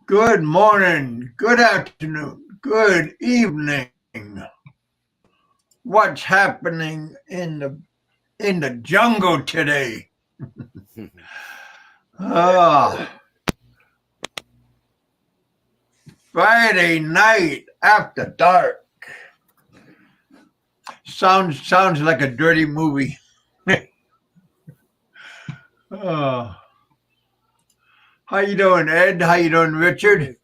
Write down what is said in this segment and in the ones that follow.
Good morning, good afternoon, good evening. What's happening in the jungle today? Ah, Friday night after dark. Sounds like a dirty movie. Ah, how you doing, Ed? How you doing, Richard?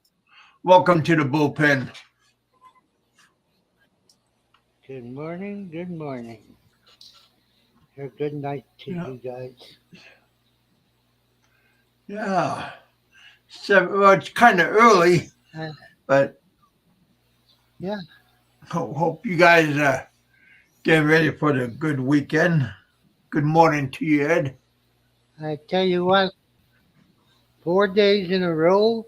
Welcome to the bullpen. Good morning. Good morning. Or good night to Yeah, you guys. yeah. Well, it's kind of early, Uh, but yeah, hope you guys get ready for the good weekend. Good morning to you, Ed. I tell you what, 4 days in a row,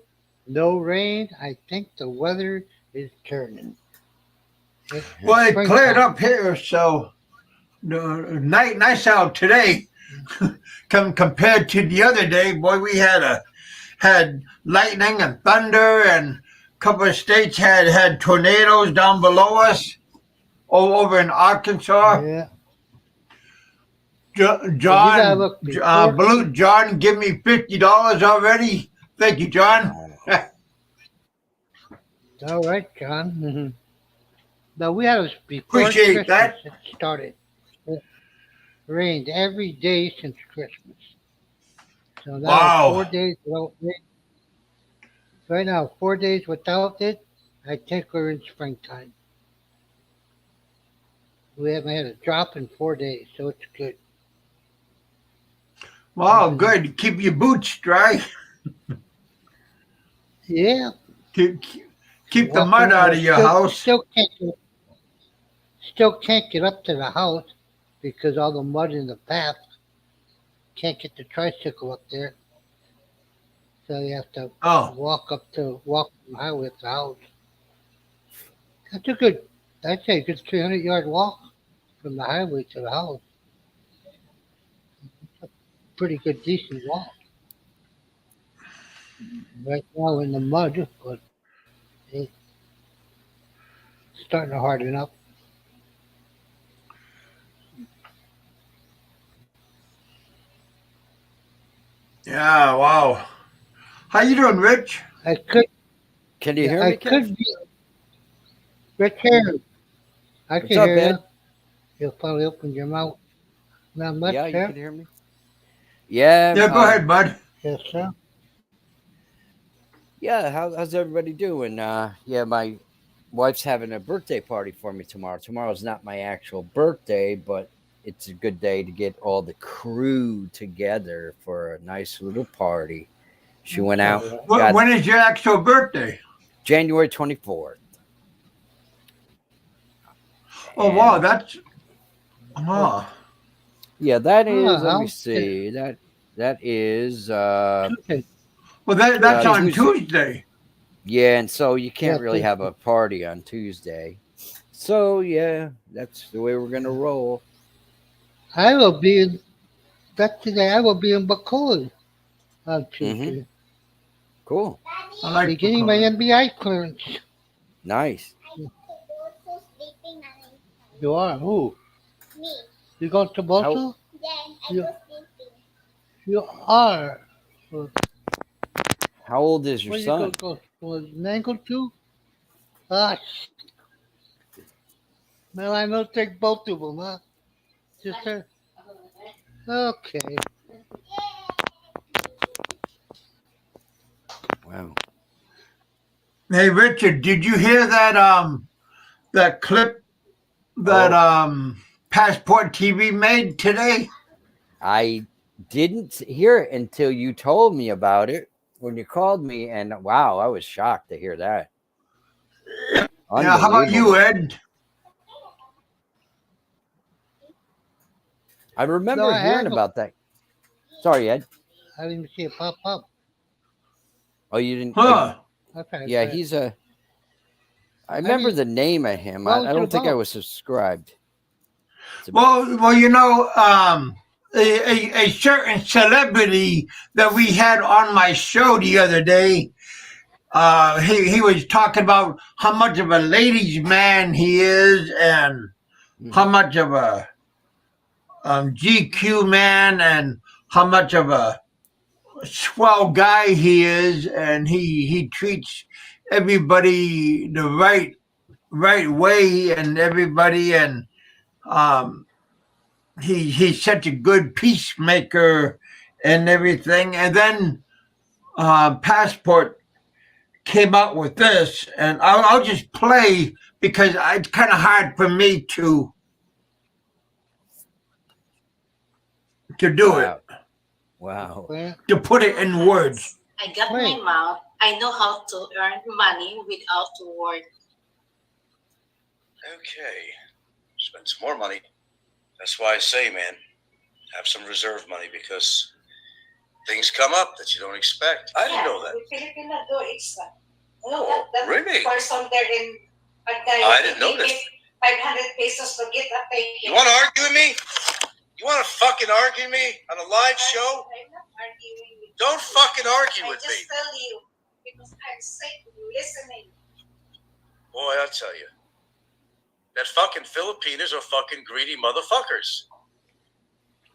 no rain. I think the weather is turning. It's Well, it cleared springtime. up here, so nice out today. Compared to the other day, boy, we had lightning and thunder, and a couple of states had tornadoes down below us, all over in Arkansas. Yeah, but you gotta John, look before. Blue John, give me $50 already. Thank you, John. Wow. All right, John. But we had it before Appreciate Christmas. that. It started. It rained every day since Christmas. So now Wow. 4 days without rain. Right now, 4 days without it. I think we're in springtime. We haven't had a drop in 4 days, so it's good. Wow, good. Keep your boots dry. Yeah, Keep the walking mud around. out of your house. Still can't get up to the house because all the mud in the path. Can't get the tricycle up there, so you have to Oh, walk from the highway to the house. That's a good. I'd say a good 300-yard walk from the highway to the house. Pretty good, decent walk. Right now in the mud, but it's starting to harden up. yeah, wow. How you doing, Rich? I could, Can you yeah, hear I me, Kev? could be. Right here, I What's can up, hear you. Ed? You'll probably open your mouth. Not much Yeah, you there. can hear me. Yeah, Yeah, go ahead, bud. Yes, sir. yeah. How's everybody doing? Yeah, my wife's having a birthday party for me tomorrow. Tomorrow's not my actual birthday, but it's a good day to get all the crew together for a nice little party. She went All out, right. got When is your actual birthday? January 24th, Oh, wow, and that's Oh, oh, yeah, that is. Let me how? see. That is Tuesday. well. That's on Tuesday. Tuesday. Yeah, and so you Yeah, can't really have Tuesday. a party on Tuesday. So yeah, that's the way we're gonna roll. I will be in. That today. I will be in Bacolod on Mm-hmm. Tuesday, Cool. I like beginning my Bacolod. NBI clearance. Nice. You are who? You going to How Bosa? You, you are. Well, how old is your where you go? son? Go was Mango too? Ah, well, I know take both of them, huh? Sister. Okay. Wow. Hey, Richard, did you hear that clip that Oh, Passport TV made today? I didn't hear it until you told me about it when you called me, and wow, I was shocked to hear that. Yeah. How about you, Unbelievable. Ed? I No, remember I hearing have. about that. Sorry, Ed. I didn't see it pop up. Oh, you didn't. Oh, Huh? Okay, yeah, but he's a. I I remember didn't. the name of him. What I was it don't think I about? was subscribed. To, Well, a certain celebrity that we had on my show the other day. he was talking about how much of a ladies' man he is, and how much of a GQ man, and how much of a swell guy he is, and he treats everybody the right way, and everybody, and he's such a good peacemaker and everything. And then Passport came out with this, and I'll just play because it's kind of hard for me to do it. Wow. To put it in words. I got my mouth. I know how to earn money without work. Okay. Spend some more money. That's why I say, man, have some reserve money because things come up that you don't expect. I didn't know that. Filipino do extra. Oh, really? Person there in I didn't know this. 500 pesos to get a thank you. You want to argue with me? You want to fucking argue with me on a live show? I'm not arguing with you. Don't fucking argue with me. I just tell you because I'm sick of listening. Boy, I'll tell you. That fucking Filipinos are fucking greedy motherfuckers.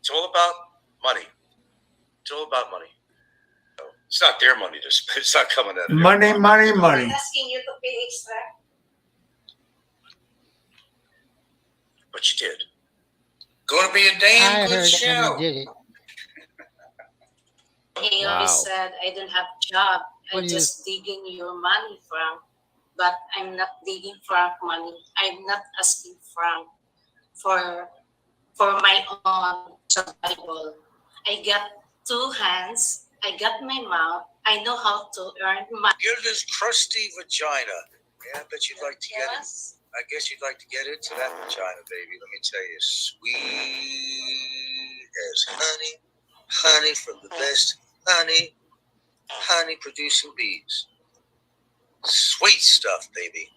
It's all about money. It's all about money. It's not their money to spend. It's not coming out of money. I'm asking you to pay extra. But you did. Going to be a damn good show. I did it. He always said, I don't have a job. I'm just digging your money, Frank. But I'm not digging Frank money. I'm not asking Frank for my own survival. I got two hands. I got my mouth. I know how to earn money. Get this crusty vagina. Yeah, I bet you'd like to get it. Yes. I guess you'd like to get into that vagina, baby. Let me tell you, sweet as honey, honey from the best honey producing bees. Sweet stuff, baby.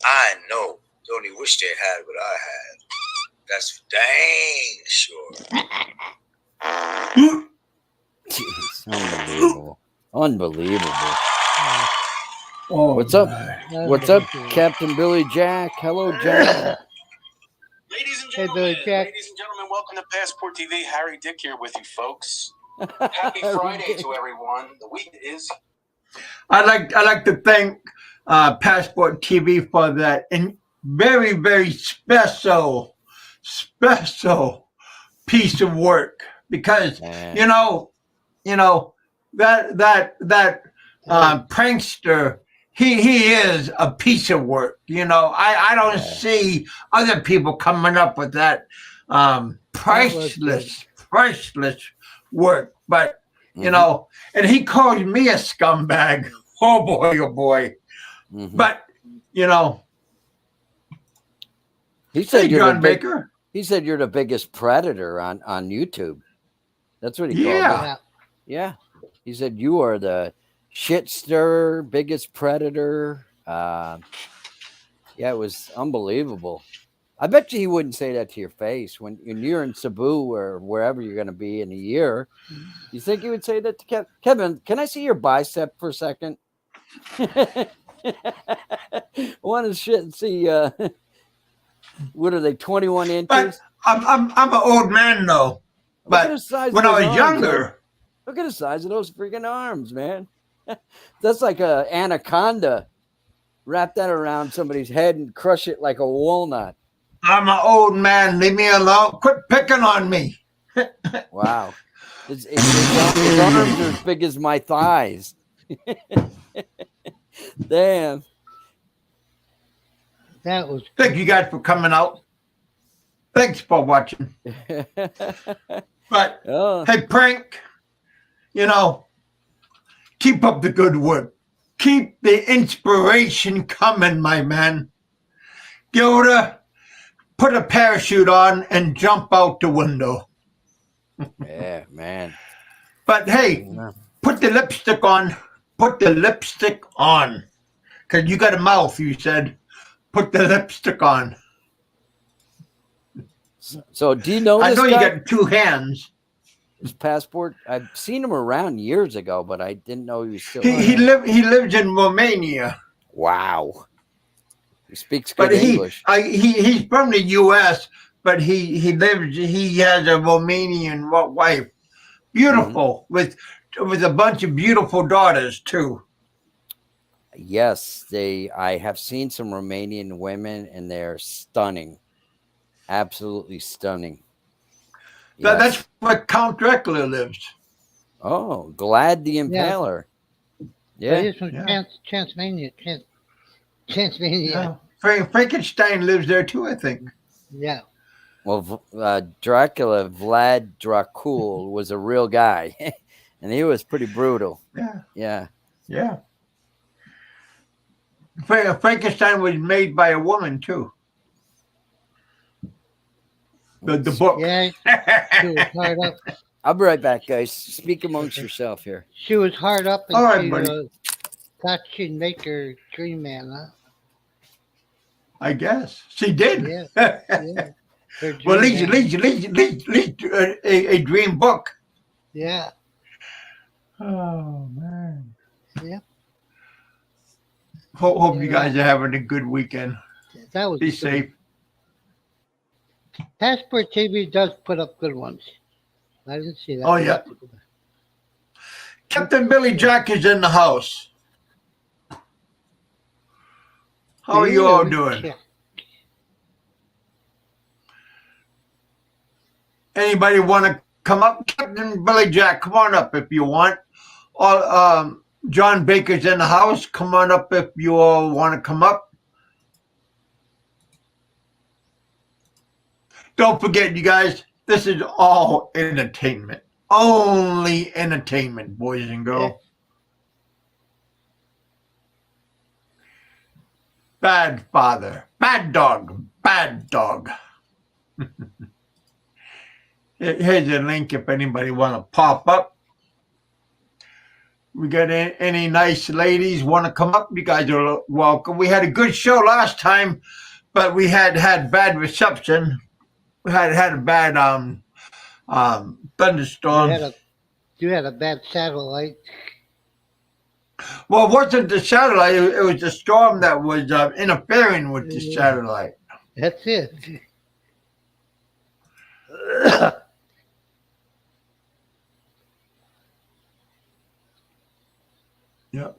I know. Don't you wish they had what I had? That's dang sure. Jeez, unbelievable. Unbelievable. Oh, What's up? What's up, Captain Billy Jack? Hello, Jack. Ladies and Hey, gentlemen, Billy Jack. welcome to Passport TV. Harry Dick here with you, folks. Happy Friday to everyone. The week is. I like to thank Passport TV for that and very, very special piece of work, because you know that prankster, he is a piece of work. I don't see other people coming up with that priceless work, but and he called me a scumbag. Oh boy. But he said you're John Baker. He said you're the biggest predator on YouTube. That's what he called me. Yeah. He said you are the shit stirrer, biggest predator. Yeah, it was unbelievable. I bet you he wouldn't say that to your face when you're in Cebu or wherever you're going to be in a year. You think he would say that to Kevin? Can I see your bicep for a second? I want to see. What are they? 21 inches. But I'm an old man though. But when I was younger, look at the size of those freaking arms, man. That's like a anaconda. Wrap that around somebody's head and crush it like a walnut. I'm an old man. Leave me alone. Quit picking on me. Wow. His arms are as big as my thighs. Damn. That was. Thank you guys for coming out. Thanks for watching. But hey, Prank, keep up the good work. Keep the inspiration coming, my man. Gilda, put a parachute on and jump out the window. Yeah, man. But hey, put the lipstick on. Put the lipstick on. Because you got a mouth, you said. Put the lipstick on. So do you know I this know guy? you got two hands. his passport? I've seen him around years ago, but I didn't know he was still. He lives in Romania. Wow. He speaks But good English. He's from the U.S., but he has a Romanian wife, beautiful, with a bunch of beautiful daughters too. Yes, I have seen some Romanian women, and they're stunning, absolutely stunning. Yes. That's where Count Dracula lives. Oh, Glad the Impaler. Yeah, He's from Transylvania. Transylvania. Frankenstein lives there too, I think. Yeah. Well, Dracula, Vlad Dracul, was a real guy, and he was pretty brutal. Yeah. Frankenstein was made by a woman too. The book. Yeah. She was hard up. I'll be right back, guys. Speak amongst yourself here. She was hard up, and All right, she buddy. thought she'd make her dream man, huh? I guess she did. Yeah. Well, at least a dream book. Yeah. Oh man. Yeah. Hope you guys are having a good weekend. That was Be safe. Passport TV does put up good ones. I didn't see that. Oh yeah. Captain Billy Jack is in the house. How are you all doing? Yeah. Anybody want to come up? Captain Billy Jack, come on up if you want. All, John Baker's in the house. Come on up if you all want to come up. Don't forget, you guys, this is all entertainment. Only entertainment, boys and girls. Yeah. Bad father. Bad dog. Bad dog. Here's a link if anybody want to pop up. We got any nice ladies want to come up? You guys are welcome. We had a good show last time, but we had bad reception. We had a bad thunderstorm. You had a bad satellite. Well, it wasn't the satellite. It was the storm that was interfering with the satellite. That's it. Yep.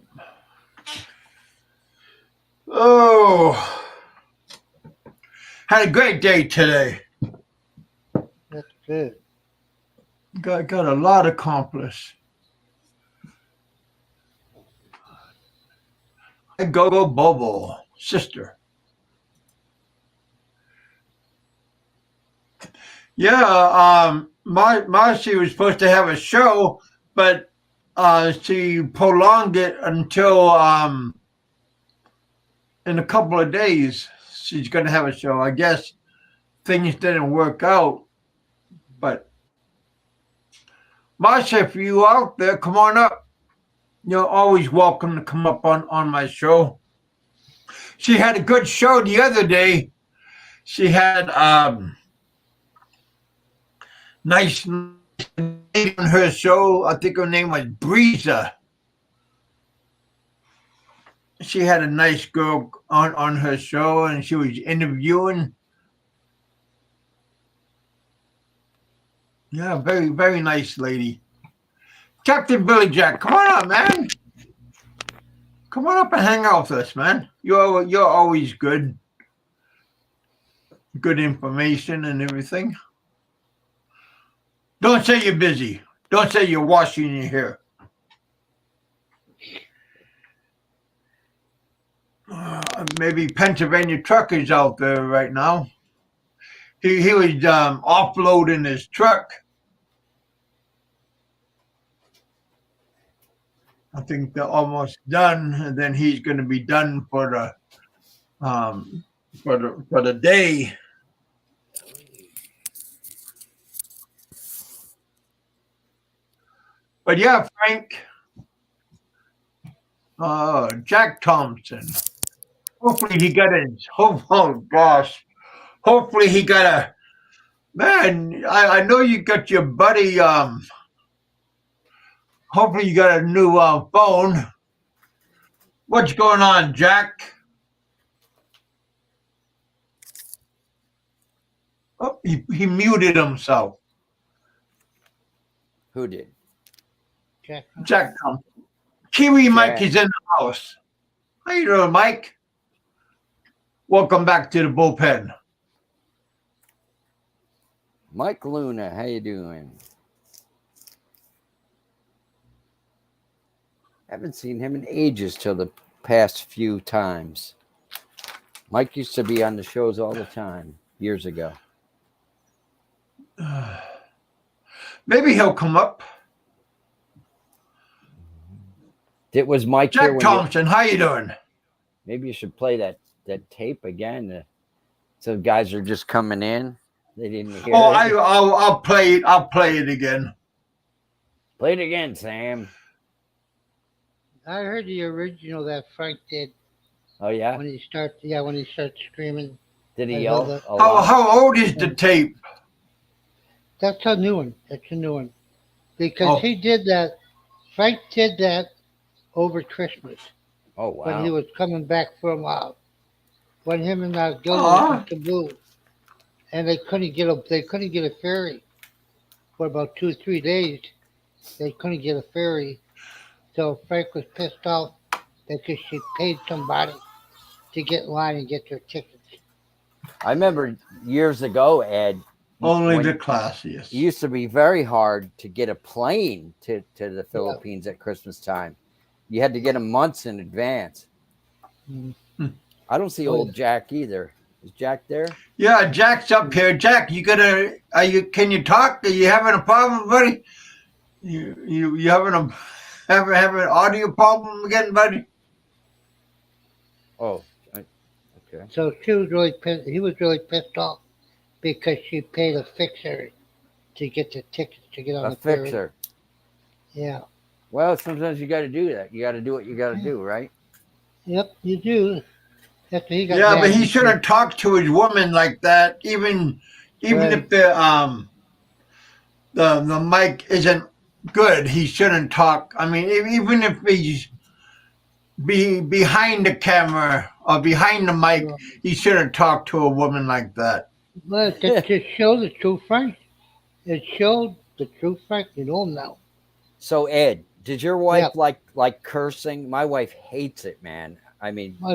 Oh, had a great day today. That's good. Got a lot accomplished. I go Bobo, sister. Yeah, Marcy was supposed to have a show, but she prolonged it until in a couple of days. She's going to have a show. I guess things didn't work out, but Marcia, if you out there, come on up. You're always welcome to come up on my show. She had a good show the other day. She had nice name on her show. I think her name was Breeza. She had a nice girl on her show, and she was interviewing. Yeah, very, very nice lady. Captain Billy Jack, come on up, man. Come on up and hang out with us, man. You're always good. Good information and everything. Don't say you're busy. Don't say you're washing your hair. Maybe Pennsylvania trucker's out there right now. He was offloading his truck. I think they're almost done, and then he's going to be done for the day. But yeah, Frank, Jack Thompson. Hopefully he got his. Oh gosh, hopefully he got a. Man, I know you got your buddy hopefully you got a new phone. What's going on, Jack? Oh, he muted himself. Who did? Jack Thompson. Kiwi Jack. Mike is in the house. How you doing, Mike? Welcome back to the bullpen. Mike Luna, how you doing? Haven't seen him in ages till the past few times. Mike used to be on the shows all the time years ago. Maybe he'll come up. It was Mike Jack here when Thompson, how you doing? Maybe you should play that tape again. So guys are just coming in. They didn't hear Oh, it. I'll play it. I'll play it again. Play it again, Sam. I heard the original that Frank did. Oh yeah. When he starts screaming. Did he I yell? heard A lot? How old is the tape? That's a new one. Because he did that. Frank did that over Christmas. Oh wow. When he was coming back from when him and Gilda went to Blue, and they couldn't get a ferry for about 2-3 days. They couldn't get a ferry, so Frank was pissed off because she paid somebody to get in line and get their tickets. I remember years ago, Ed. Only the classiest. It used to be very hard to get a plane to the Philippines at Christmas time. You had to get them months in advance. Mm-hmm. I don't see old Jack either. Is Jack there? Yeah, Jack's up here. Jack, can you talk? Are you having a problem, buddy? You having an audio problem again, buddy? Oh, okay. So he was really pissed off because she paid a fixer to get the tickets to get on the ferry. A fixer. Yeah. Well, sometimes you got to do that. You got to do what you got to do, right? Yep, you do. But he shouldn't talk to his woman like that. Even if the mic isn't good, he shouldn't talk. I mean, even if he's behind the camera or behind the mic, he shouldn't talk to a woman like that. Well, to show the true Frank. It showed the true Frank. You know him now. So Ed, did your wife like cursing? My wife hates it, man. I mean, my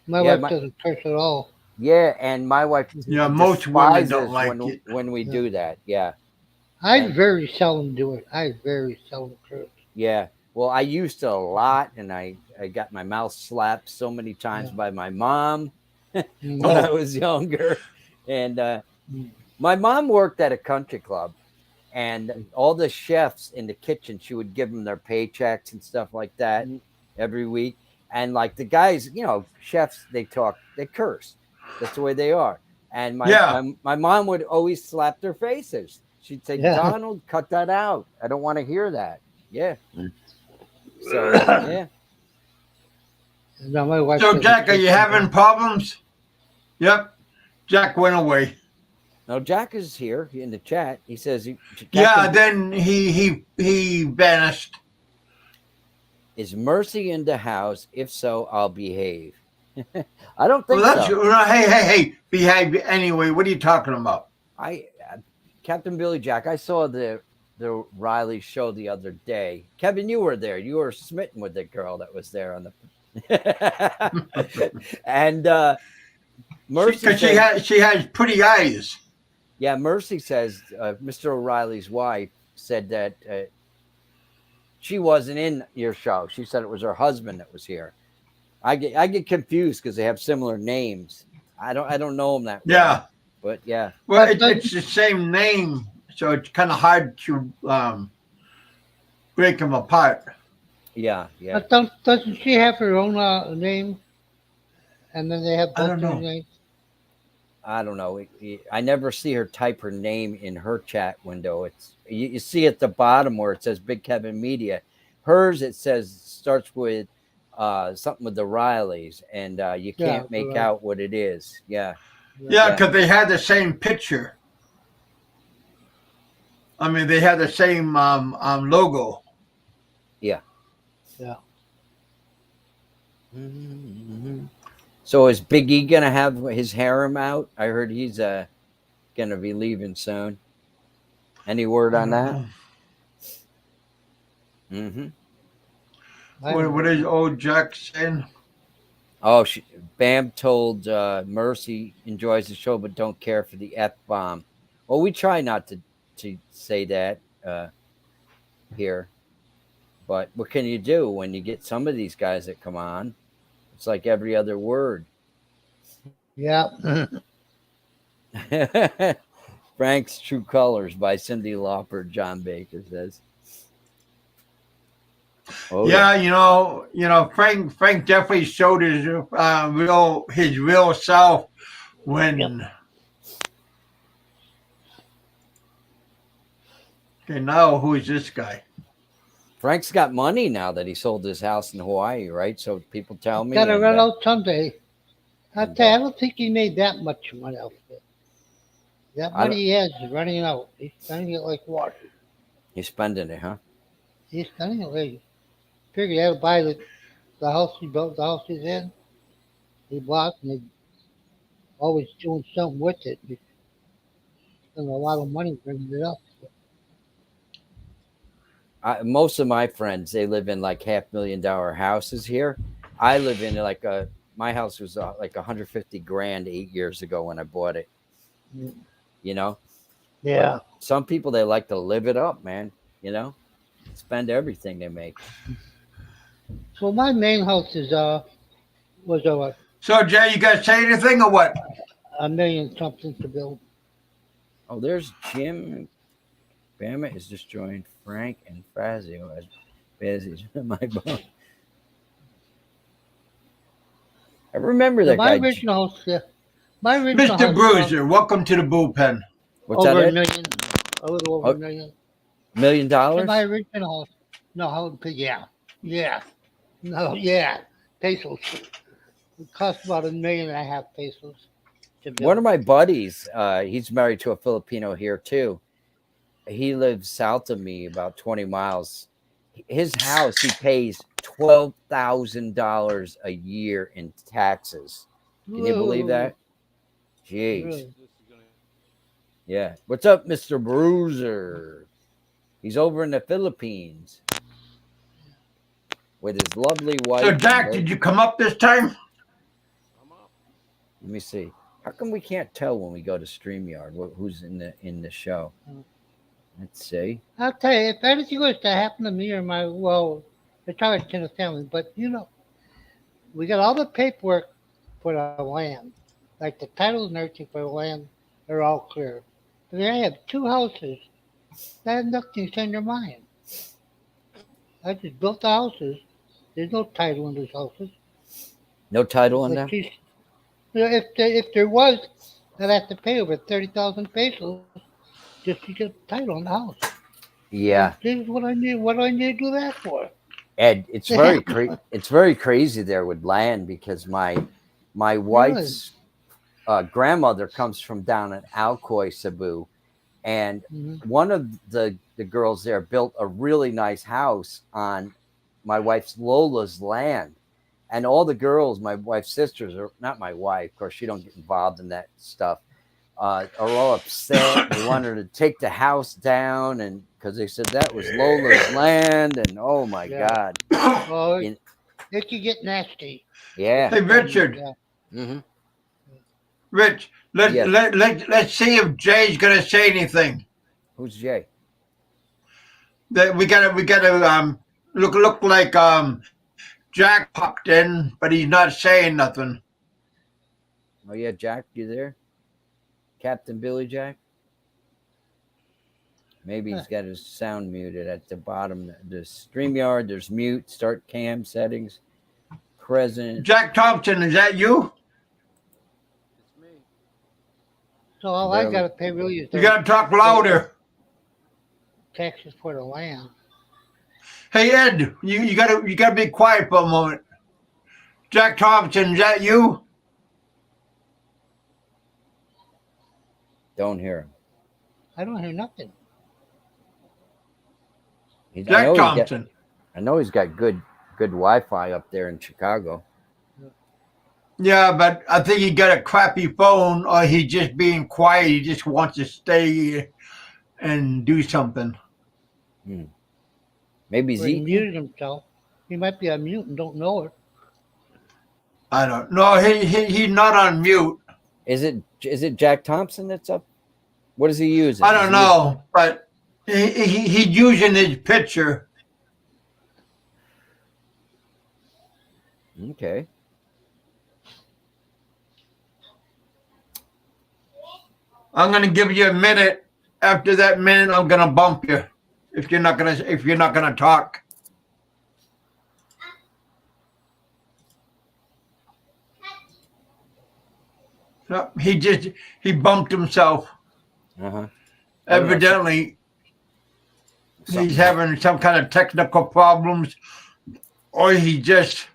wife doesn't curse at all. Yeah, and my wife most women don't like it when we do that. Yeah, I very seldom do it. I very seldom curse. Yeah, well, I used to a lot, and I got my mouth slapped so many times by my mom when I was younger, and my mom worked at a country club. And all the chefs in the kitchen, she would give them their paychecks and stuff like that every week. And like the guys, chefs, they curse. That's the way they are. And my mom would always slap their faces. She'd say, Donald, cut that out. I don't want to hear that. Yeah. So, yeah. No, my wife so, Jack, are you having problems? Yep. Jack went away. No, Jack is here in the chat. He says, then he vanished. Is Mercy in the house? If so, I'll behave. I don't think so. Hey, behave anyway. What are you talking about? Captain Billy Jack, I saw the Riley show the other day. Kevin, you were there. You were smitten with the girl that was there on the and Mercy, because she has pretty eyes. Yeah, Mercy says Mr. O'Reilly's wife said that she wasn't in your show. She said it was her husband that was here. I get confused because they have similar names. I don't know them that well. Yeah, but yeah. Well, it's the same name, so it's kind of hard to break them apart. Yeah. But doesn't she have her own name? And then they have both their names. I don't know. I never see her type her name in her chat window. It's you see at the bottom where it says Big Kevin Media. Hers it starts with something with the Rileys, and you can't make out what it is. Yeah, because they had the same picture. I mean, they have the same logo. Yeah. Yeah. Mm-hmm. So is Big E gonna have his harem out? I heard he's gonna be leaving soon. Any word I on don't that? know. Mm-hmm. I don't What know. is old Jack saying? Oh, Bam told Mercy enjoys the show, but don't care for the F bomb. Well, we try not to say that here, but what can you do when you get some of these guys that come on? It's like every other word. Yeah. Frank's True Colors by Cindy Lauper, John Baker says. Oh yeah. Yeah, Frank definitely showed his real self Yep. when. Okay, now who is this guy? Frank's got money now that he sold his house in Hawaii, right? So people tell me, Gotta and run out someday. I and tell you, I don't think he made that much money off of it. That I money don't, he has is running out. He's spending it like water. he's spending it, huh? He's spending it like figured he'll buy the house he built, the house he's in. He bought and he always doing something with it. He spent a lot of money bringing it up. Most of my friends they live in like $500,000 houses here. I live in like my house was like 150 grand 8 years ago when I bought it. You know, but Yeah. some people they like to live it up, man. You know, spend everything they make. So my main house is was So Jay, you guys say anything or what? a million something to build. Oh, there's Jim. Bama is just joined Frank and Fazio as busy. My bone. I remember So that my guy. original house, yeah, my original Mr. house Bruiser, welcome to the bullpen. What's over that? a Ed? million, a little over a Oh, million. $1 million? So my original house, no, yeah, no, yeah, pesos. It cost about 1.5 million pesos to One of build. my buddies, he's married to a Filipino here too. He lives south of me about 20 miles. His house, he pays $12,000 a year in taxes. Can you believe Whoa, that? Jeez. really? Yeah. What's up, Mr. Bruiser? He's over in the Philippines with his lovely So wife. Jack, did you come up this time? Let me see. How come we can't tell when we go to StreamYard who's in the show? Let's see. I'll tell you, if anything was to happen to me or it's always in the family, but we got all the paperwork for the land, like the titles and everything for the land, they're all clear. But then I have two houses that have nothing in their mind. I just built the houses. There's no title in those houses. No title on But them? if there was, I'd have to pay over 30,000 pesos just to get the title on the house. Yeah. This is what I need. What do I need to do that for? Ed, it's very crazy there with land because my wife's grandmother comes from down in Alcoy, Cebu, and one of the girls there built a really nice house on my wife's Lola's land. And all the girls, my wife's sisters, are not my wife, of course, she don't get involved in that stuff, are all upset. They wanted to take the house down, and because they said that was Lola's land, and oh my God. Oh, You- it could get nasty. yeah. Hey Richard, Yeah. Mm-hmm. Rich, Yes. let's see if Jay's gonna say anything. Who's Jay? That we gotta look like Jack popped in, but he's not saying nothing. Oh yeah, Jack, you there? Captain Billy Jack? Maybe he's got his sound muted at the bottom. The StreamYard, there's mute, start cam settings, present. Jack Thompson, is that you? So all I gotta pay really is You gotta talk louder. taxes for the land. Hey Ed, you gotta be quiet for a moment. Jack Thompson, is that you? Don't hear him. I don't hear nothing. Jack Thompson. I know he's got good Wi-Fi up there in Chicago. Yeah, but I think he got a crappy phone, or he just being quiet. He just wants to stay and do something. Maybe he's He muted himself. He might be on mute and don't know it. I don't know. He's not on mute. Is it Jack Thompson that's up? What is he using? I don't know, but he's using his picture. Okay. I'm gonna give you a minute. After that minute, I'm gonna bump you if you're not gonna talk. No, he bumped himself. Evidently, he's having some kind of technical problems, or he just.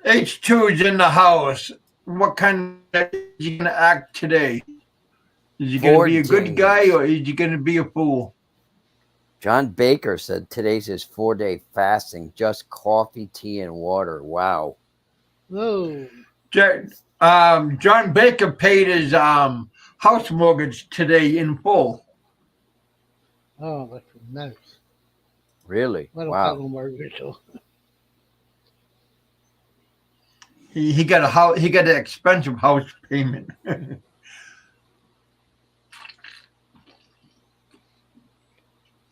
H2 is in the house. What kind of is he gonna act today? Is he gonna be a good guy, or is he gonna be a fool? John Baker said today's his 4-day fasting, just coffee, tea, and water. Wow. Whoa. John Baker paid his house mortgage today in full. Oh, that's nice. Really? I don't wow. have no mortgage, so. He got a house. He got an expensive house payment.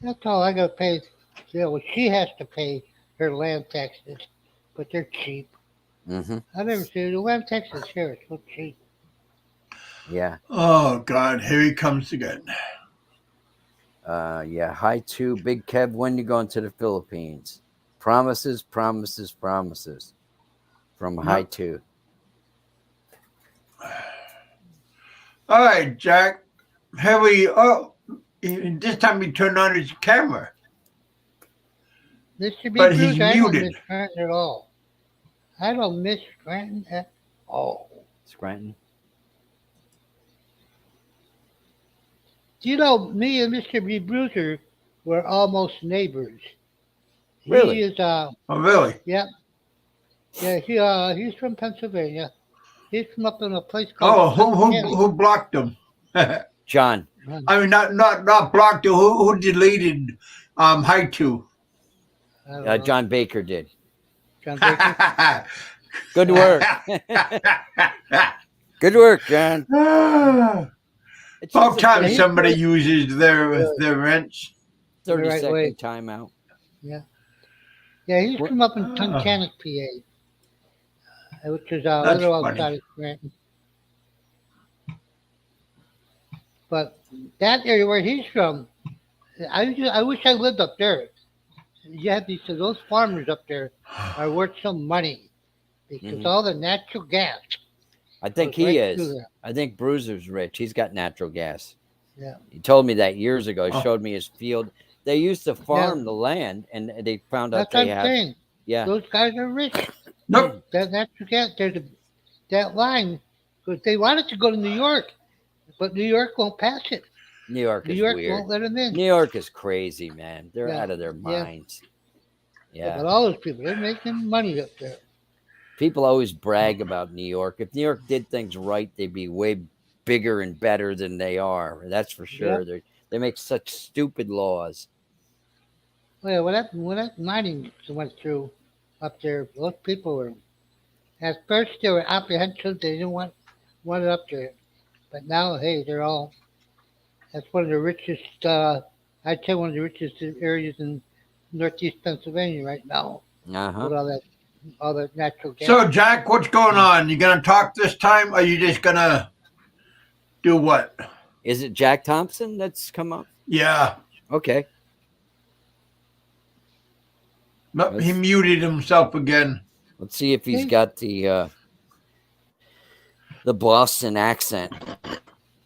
That's all I got to pay. You know, she has to pay her land taxes, but they're cheap. I never see the land taxes here. It's so cheap. Yeah. Oh God, here he comes again. Yeah. Hi to Big Kev. When you going to the Philippines? Promises, promises, promises. From Hi to. All right, Jack. Here we. Oh, this time he turned on his camera. This should be but he's I don't muted. miss Scranton at all. I don't miss Scranton at all. Scranton. You know, me and Mr. B. Bruiser were almost neighbors. Really? He is. Oh, really? Yeah. Yeah. He's from Pennsylvania. He's from up in a place called. Who blocked him? John. I mean, not blocked him. Who deleted Hi to? John Baker did. John Baker. Good work. Good work, John. About time somebody uses their wrench. 30-second timeout. Yeah. Yeah, he's from up in Tunkhannock, PA, which is a little outside of Scranton. But that area where he's from, I wish I lived up there. Yeah, because those farmers up there are worth some money because all the natural gas. I think he is. I think Bruiser's rich. He's got natural gas. Yeah. He told me that years ago. He showed me his field. They used to farm the land, and they found out That's what I'm saying. Yeah. Those guys are rich. Nope. That natural gas, that line, because they wanted to go to New York, but New York won't pass it. New York weird. Won't let them in. New York is crazy, man. They're out of their minds. Yeah. But all those people, they're making money up there. People always brag about New York. If New York did things right, they'd be way bigger and better than they are. That's for sure. Yep. They make such stupid laws. Well, when that mining went through up there, those people were, at first they were apprehensive. They didn't want it up there. But now, hey, they're all, that's one of the richest, I'd say one of the richest areas in northeast Pennsylvania right now. With all that natural gas. So, Jack, what's going on? You going to talk this time, or are you just going to do what? Is it Jack Thompson that's come up? Yeah. Okay. Nope, he muted himself again. Let's see if he's got the Boston accent.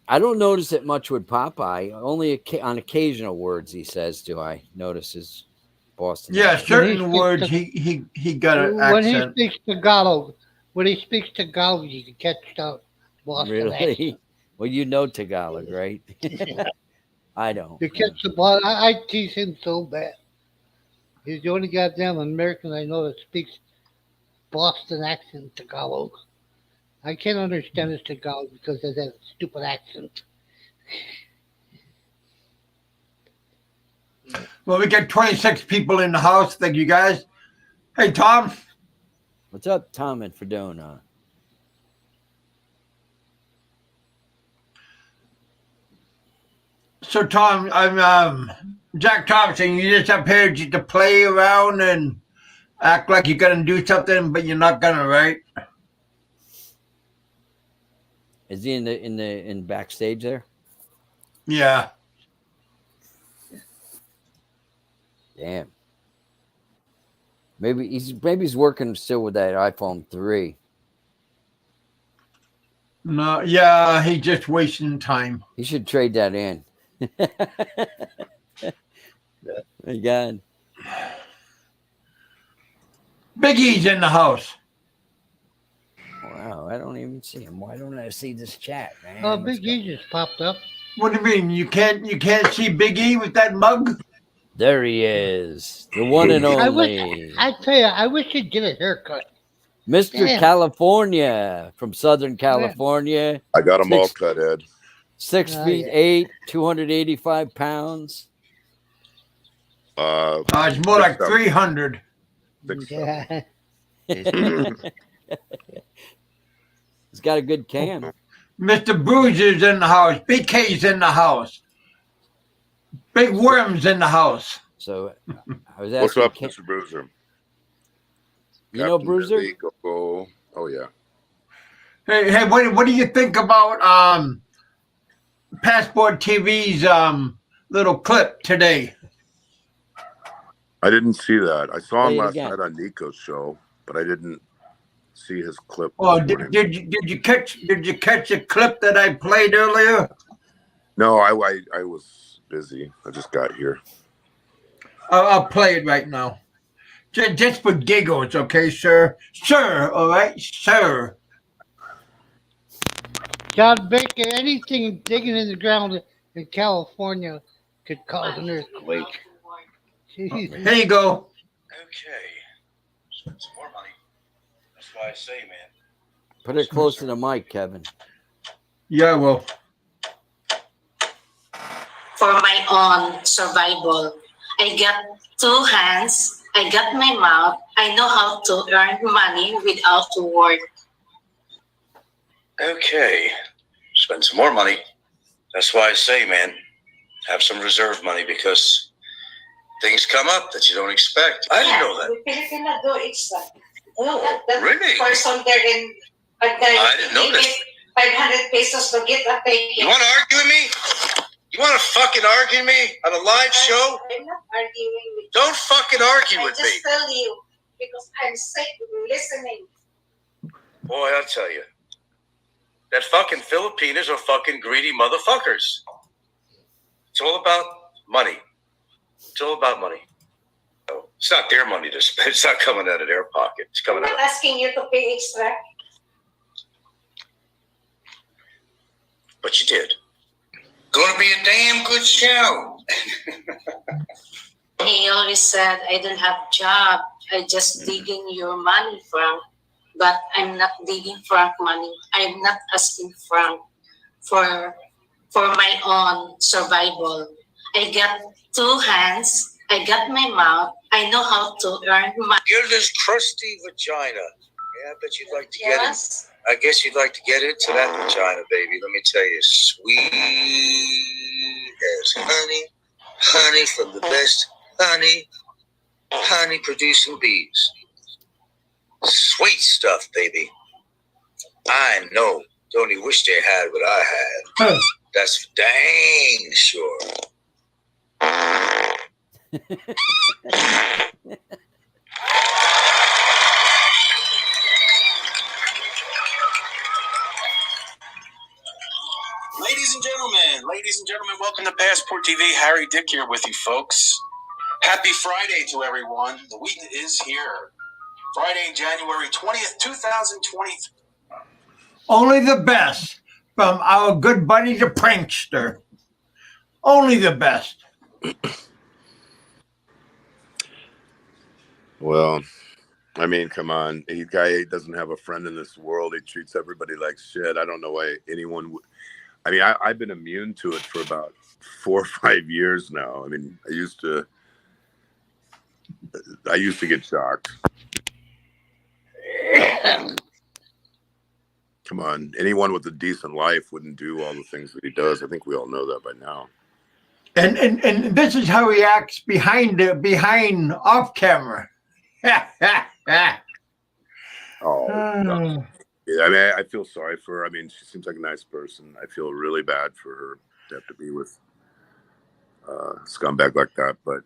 I don't notice it much with Popeye. Only on occasional words he says do I notice his Boston. Yeah, accent. certain words he got an accent. When he speaks Tagalog, you can catch out Boston accent. Well, you know Tagalog, right? I don't. Because I tease him so bad. He's the only goddamn American I know that speaks Boston accent Tagalog. I can't understand his Tagalog because of that stupid accent. Well, we got 26 people in the house. Thank you, guys. Hey, Tom. What's up, Tom and Fredona? So, Tom, I'm Jack Thompson. You just up here to play around and act like you're gonna do something, but you're not gonna, right? Is he in backstage there? Yeah. Damn. Maybe he's working still with that iPhone 3. No, yeah, he's just wasting time. He should trade that in. My God. Big E's in the house. Wow, I don't even see him. Why don't I see this chat, man? Oh, Big E just popped up. What do you mean? You can't see Big E with that mug? There he is, the one and only. I tell you, I wish he'd get a haircut. Mr. Damn. California from Southern California. I got them all cut, Ed. 6 feet 8, 285 pounds. It's more like 300. Yeah. He's got a good cam. Mr. Bruiser's in the house. BK's in the house. Big Worm's in the house. So I was What's asking, up, Mr. Bruiser? You know Captain Bruiser? Billy, go. Oh yeah. Hey, what do you think about Passport TV's little clip today? I didn't see that. I saw Play him it last again. night on Nico's show, but I didn't see his clip. Oh, this morning. did you catch the clip that I played earlier? No, I was busy. I just got here. I'll play it right now. Just for giggles, okay, sir? Sir, all right, sir. John Baker, anything digging in the ground in California could cause an earthquake. Jeez. Here you go. Okay. Spend some more money. That's why I say, man. Put it close to the mic, Kevin. Yeah, well. For my own survival, I got 2 hands, I got my mouth, I know how to earn money without work. Okay. Spend some more money. That's why I say, man, have some reserve money because things come up that you don't expect. I didn't know that. Filipino do it's Really? person there in I didn't know that. 500 pesos to get a ticket. You want to argue with me? You want to fucking argue with me on a live show? I'm not arguing with you. Don't fucking argue I with me. just tell you because I'm sick of listening. Boy, I'll tell you. That fucking Filipinos are fucking greedy motherfuckers. It's all about money. It's all about money. No, it's not their money to spend. It's not coming out of their pocket. It's I'm coming not out. asking you to pay extra. But you did. Gonna be a damn good show. He always said, I don't have job. I just digging your money, Frank. But I'm not digging Frank money. I'm not asking Frank for my own survival. I got 2 hands. I got my mouth. I know how to earn money. Get this crusty vagina. Yeah, I bet you'd like to get it. Yes. I guess you'd like to get into that vagina, baby. Let me tell you, sweet as honey, honey from the best honey producing bees. Sweet stuff, baby. I know. Don't you wish they had what I had? That's dang sure. Ladies and gentlemen, welcome to Passport TV. Harry Dick here with you, folks. Happy Friday to everyone. The week is here. Friday, January 20th, 2023. Only the best. from our good buddy the prankster. Only the best. Well, I mean, come on. He guy doesn't have a friend in this world. He treats everybody like shit. I don't know why anyone would. I mean, I've been immune to it for about 4 or 5 years now. I mean, I used to get shocked. Come on, anyone with a decent life wouldn't do all the things that he does. I think we all know that by now. And this is how he acts behind off camera. Oh, yeah, I mean, I feel sorry for her. I mean, she seems like a nice person. I feel really bad for her to have to be with a scumbag like that. But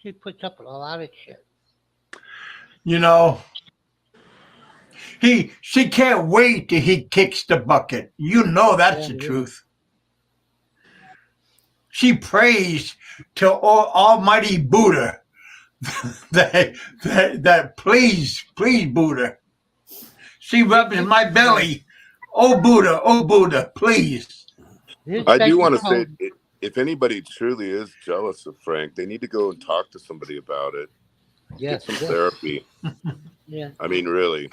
she puts up with a lot of shit. You know, she can't wait till he kicks the bucket. You know that's the truth. She prays to Almighty Buddha that please Buddha. She rubs my belly. Oh Buddha, please. I do want to say, if anybody truly is jealous of Frank, they need to go and talk to somebody about it. Get some therapy. Yeah. I mean, really.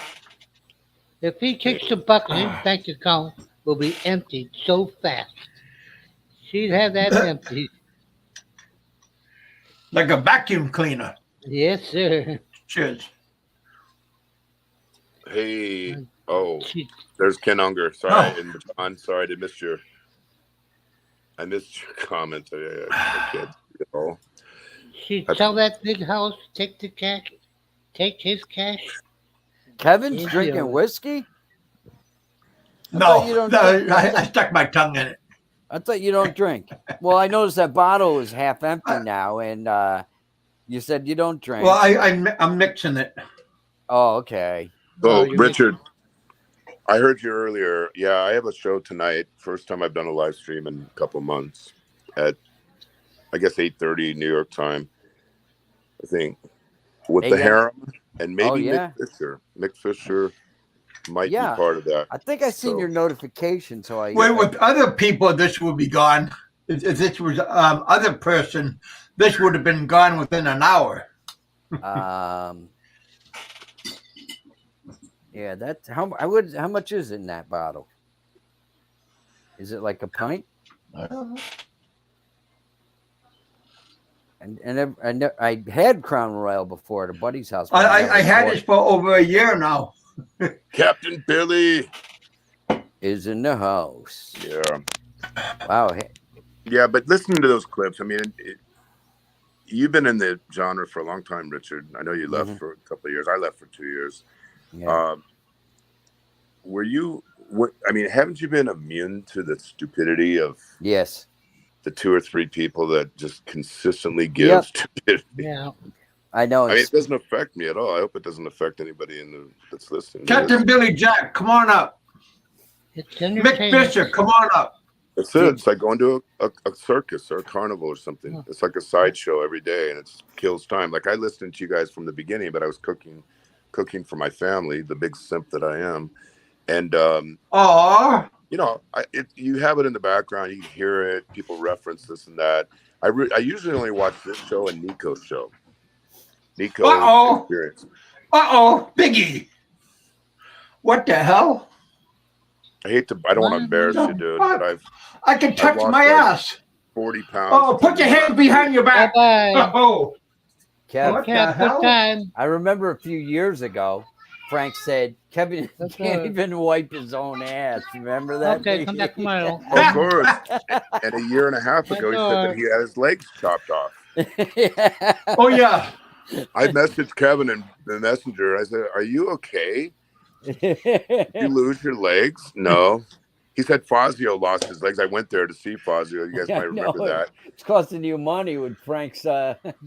If he kicks the bucket, his bank account will be emptied so fast. She'd have that empty. Like a vacuum cleaner. Yes, sir. Cheers. Hey, there's Ken Unger. Sorry, and John. Sorry, I missed your comment. I can't, you know. She'd sell that big house, take the cash, take his cash. Kevin's drinking whiskey? No, I stuck my tongue in it. I thought you don't drink. Well, I noticed that bottle is half empty now, and you said you don't drink. Well, I'm mixing it. Oh, okay. So, Richard, I heard you earlier. Yeah, I have a show tonight. First time I've done a live stream in a couple months at, I guess, 8:30 New York time. I think with the harem and maybe Mick Fisher. Mick Fisher might be part of that. I think I seen your notification. So with other people, this would be gone. If this was other person, this would have been gone within an hour. Yeah, that's how much is in that bottle? Is it like a pint? And I had Crown Royal before at a buddy's house. I had it for over a year now. Captain Billy is in the house. Yeah. Wow. Yeah, but listening to those clips, I mean, you've been in the genre for a long time, Richard. I know you left for a couple of years. I left for 2 years. Yeah. Were you? I mean, haven't you been immune to the stupidity of the 2 or 3 people that just consistently give stupidity? Yeah, I know. I mean, it doesn't affect me at all. I hope it doesn't affect anybody that's listening. Captain Billy Jack, come on up. Mick Fisher, come on up. That's it. It's like going to a circus or a carnival or something. It's like a sideshow every day, and it kills time. Like, I listened to you guys from the beginning, but I was cooking for my family, the big simp that I am. And you know, you have it in the background. You can hear it. People reference this and that. I usually only watch this show and Nico's show. Nico Experience. Biggie. What the hell? I don't want to embarrass you, dude, but I can touch my ass. 40 pounds. Oh, put your hands behind your back. Oh. Kev, good time. I remember a few years ago, Frank said Kevin can't even wipe his own ass. Remember that? Okay, come back tomorrow. Of course. And a year and a half ago, he said that he had his legs chopped off. Oh, yeah. I messaged Kevin in the messenger. I said, "Are you okay? Did you lose your legs?" No. He said Fazio lost his legs. I went there to see Fazio. You guys might remember that. It's costing you money with Frank's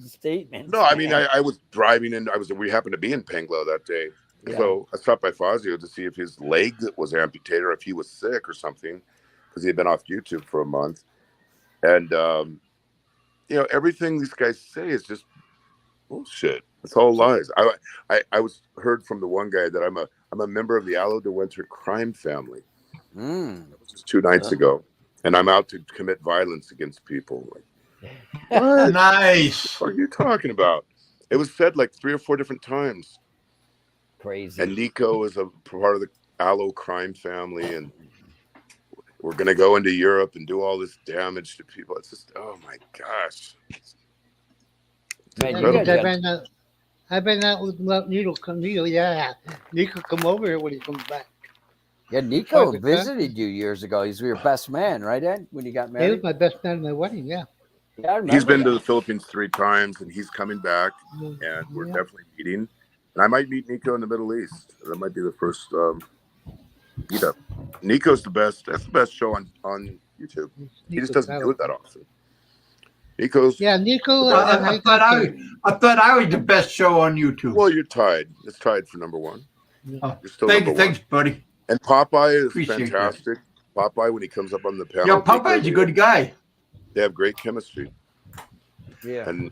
statement. No, I mean, I was driving in. We happened to be in Penglo that day. Yeah. So I stopped by Fazio to see if his leg was amputated or if he was sick or something, because he had been off YouTube for a month. And, you know, everything these guys say is just bullshit. It's all lies. I was heard from the one guy that I'm a member of the Aloe de Winter crime family. That was just 2 nights ago. And I'm out to commit violence against people. Like, what? Nice. What are you talking about? It was said like 3 or 4 different times. Crazy. And Nico is a part of the Aloe crime family, and we're going to go into Europe and do all this damage to people. It's just, oh my gosh. Man, Yeah, you because guys I've been out with Nico. Nico come over here when he comes back. Yeah, Nico visited you years ago. He's your best man, right, Ed? When you got married? He was my best man at my wedding, yeah. Yeah, I remember. He's been to the Philippines 3 times, and he's coming back, and we're Yeah. definitely meeting. And I might meet Nico in the Middle East. That might be the first meetup. Nico's the best. That's the best show on YouTube. He just doesn't do it that often. Nico's. Yeah, Nico. I thought I was the best show on YouTube. Well, you're tied. It's tied for number 1. Oh, You're still number 1. Thanks, buddy. And Popeye is Appreciate fantastic. That. Popeye, when he comes up on the panel, Yo, Popeye's a good guy. They have great chemistry. Yeah. And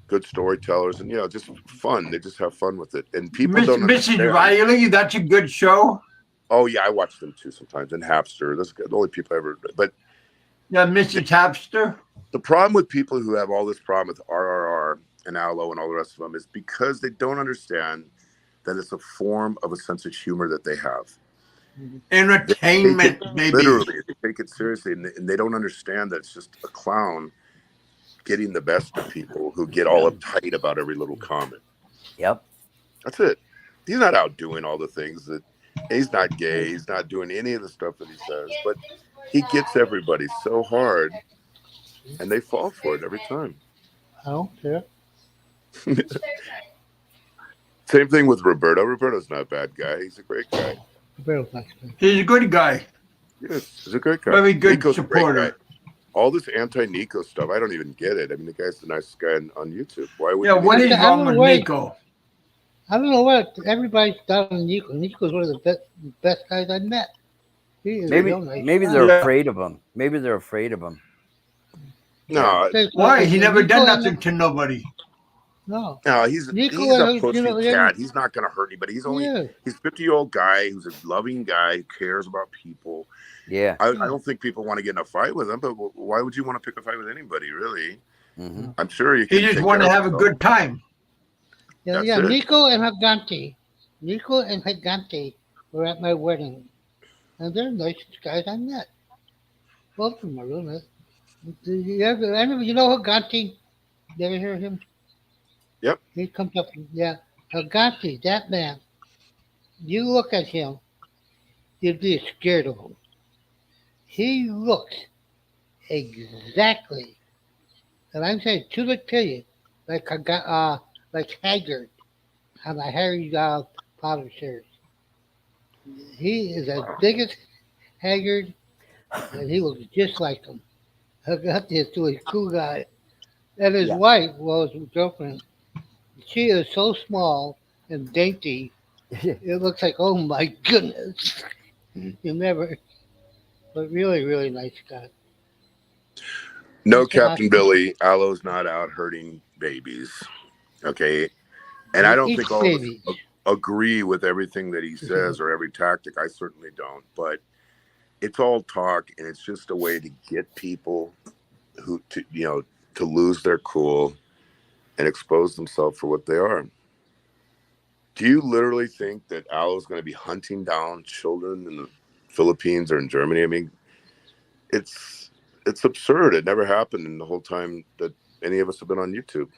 good storytellers, and just fun. They just have fun with it. And people don't understand. Mrs. Riley, that's a good show. Oh yeah, I watch them too sometimes. And Hapster, that's the only people I ever. But yeah, Mrs. Hapster. The problem with people who have all this problem with RRR and Aloe and all the rest of them is because they don't understand that it's a form of a sense of humor that they have. Entertainment, baby. Literally, they take it seriously, and they don't understand that it's just a clown getting the best of people who get all uptight about every little comment. Yep. That's it. He's not out doing all the things that he's not gay. He's not doing any of the stuff that he says, but he gets everybody so hard and they fall for it every time. I don't care. Same thing with Roberto. Roberto's not a bad guy. He's a great guy. Roberto's nice guy. He's a good guy. Yes, he's a great guy. Very good Nico's supporter. All this anti-Nico stuff, I don't even get it. I mean, the guy's the nicest guy on YouTube. Why would? Yeah, what is wrong with Nico? I don't know what everybody's down on Nico. Nico's one of the best guys I've met. Maybe they're afraid of him. Maybe they're afraid of him. No, why? He never done nothing to nobody. No, he's a pussy cat. He's not going to hurt anybody. He's only he's a 50-year-old guy who's a loving guy who cares about people. Yeah, I don't think people want to get in a fight with him, but why would you want to pick a fight with anybody, really? Mm-hmm. I'm sure you. He just want to have a good time. Yeah, Nico and Hagante were at my wedding, and they're the nicest guys I met. Both of them are real nice. You know Hagante? You ever hear of him? Yep. He comes up. Yeah, Hagante, that man. You look at him, you'd be scared of him. He looks exactly, and I'm saying to the T, like Haggard on the Harry Potter series. He is as big as Haggard, and he looks just like him. Hagante is a cool guy. And his wife, his girlfriend, she is so small and dainty. It looks like, oh my goodness. You never. But really, really nice guy. No, Captain Billy, Aloe's not out hurting babies. Okay. And I don't think all of us agree with everything that he says or every tactic. I certainly don't. But it's all talk, and it's just a way to get people to lose their cool and expose themselves for what they are. Do you literally think that Aloe's going to be hunting down children in the Philippines or in Germany? I mean, it's absurd. It never happened in the whole time that any of us have been on YouTube.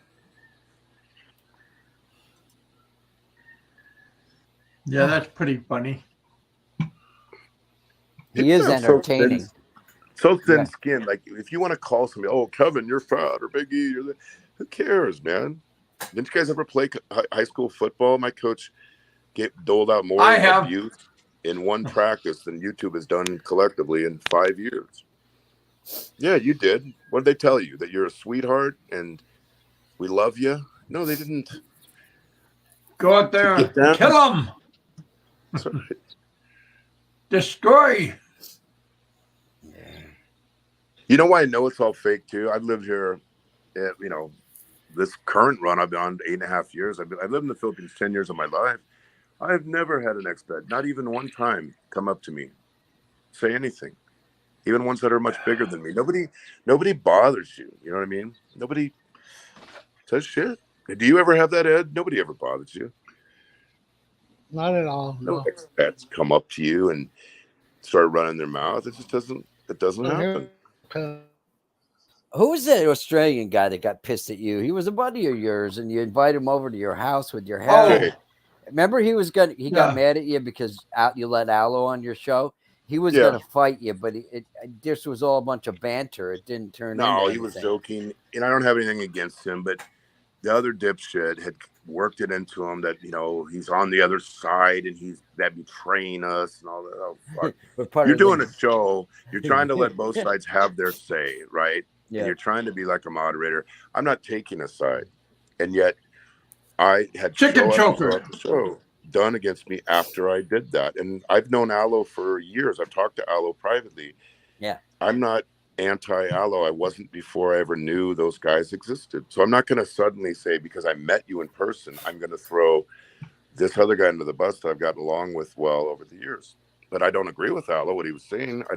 Yeah, that's pretty funny. He is entertaining. So thin skinned. Like, if you want to call somebody, oh, Kevin, you're fat, or Big E, who cares, man? Didn't you guys ever play high school football? My coach doled out more abuse in one practice than YouTube has done collectively in 5 years. Yeah, you did. What did they tell you? That you're a sweetheart and we love you? No, they didn't. Go out there and kill them. That's right. Destroy. You know why I know it's all fake too? I've lived here, this current run I've been on 8.5 years. I've lived in the Philippines 10 years of my life. I've never had an expat, not even one time, come up to me say anything. Even ones that are much bigger than me. Nobody bothers you. You know what I mean? Nobody says shit. Do you ever have that, Ed? Nobody ever bothers you. Not at all. No No. expats come up to you and start running their mouth. It just doesn't. It doesn't happen. Who was that Australian guy that got pissed at you? He was a buddy of yours, and you invite him over to your house with your hair. Jay. Remember, he got mad at you because you let Aloe on your show. He was going to fight you, but this was all a bunch of banter. It didn't turn into anything. No, he was joking, and I don't have anything against him, but the other dipshit had worked it into him that, you know, he's on the other side and he's that betraying us and all that. Oh, fuck. You're doing a show. You're trying to let both sides have their say, right? Yeah. And you're trying to be like a moderator. I'm not taking a side. And yet I had chicken choker show done against me after I did that. And I've known Aloe for years. I've talked to Aloe privately. Yeah. I'm not anti-Aloe. I wasn't before I ever knew those guys existed. So I'm not going to suddenly say, because I met you in person, I'm going to throw this other guy into the bus that I've gotten along with well over the years. But I don't agree with Aloe, what he was saying. I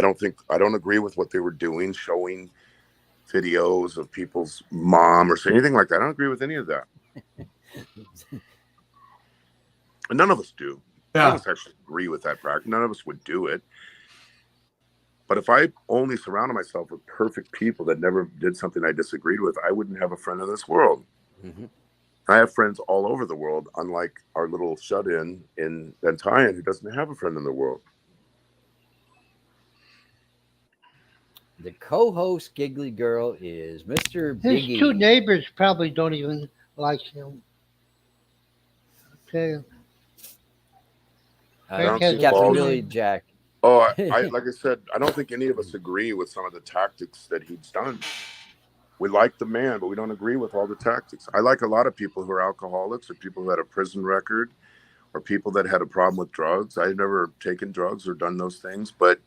don't agree with what they were doing, showing videos of people's mom or anything like that. I don't agree with any of that. And none of us do. Yeah. None of us actually agree with that practice. None of us would do it. But if I only surrounded myself with perfect people that never did something I disagreed with, I wouldn't have a friend in this world. Mm-hmm. I have friends all over the world, unlike our little shut-in in Bentayan who doesn't have a friend in the world. The co-host Giggly Girl is Mr. Biggie. His two neighbors probably don't even like him. Okay. Really, Jack. Oh, I like I said, I don't think any of us agree with some of the tactics that he's done. We like the man, but we don't agree with all the tactics. I like a lot of people who are alcoholics or people who had a prison record or people that had a problem with drugs. I've never taken drugs or done those things, but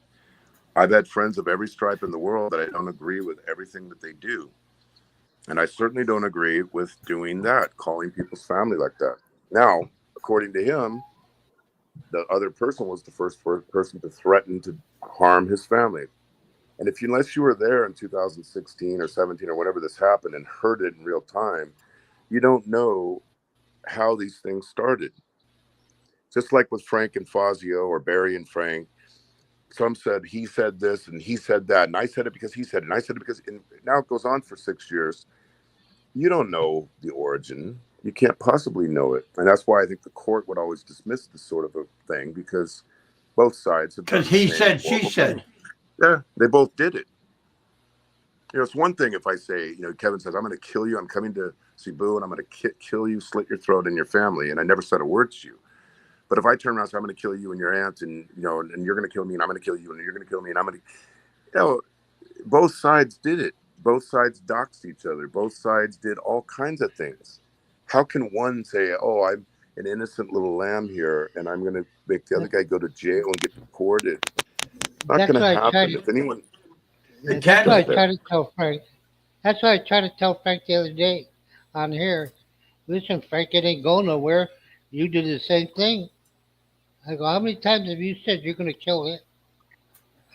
I've had friends of every stripe in the world that I don't agree with everything that they do. And I certainly don't agree with doing that, calling people's family like that. Now, according to him, the other person was the first person to threaten to harm his family. And unless you were there in 2016 or 17 or whenever this happened and heard it in real time, you don't know how these things started. Just like with Frank and Fazio or Barry and Frank, some said he said this and he said that, and I said it because he said it, and I said it because, and now it goes on for 6 years. You don't know the origin. You can't possibly know it. And that's why I think the court would always dismiss this sort of a thing, because both sides have done because he said, she said. Yeah, they both did it. You know, it's one thing if I say, you know, Kevin says, I'm going to kill you. I'm coming to Cebu and I'm going to kill you, slit your throat and your family. And I never said a word to you. But if I turn around and say, I'm going to kill you and your aunt, and, you know, and you're going to kill me and I'm going to kill you and you're going to kill me and I'm going to, you know, both sides did it. Both sides doxed each other. Both sides did all kinds of things. How can one say, oh, I'm an innocent little lamb here and I'm going to make the other guy go to jail and get deported? Not going to happen. If anyone... That's what I try to tell Frank. That's what I tried to tell Frank the other day on here. Listen, Frank, it ain't going nowhere. You did the same thing. I go, how many times have you said you're going to kill him?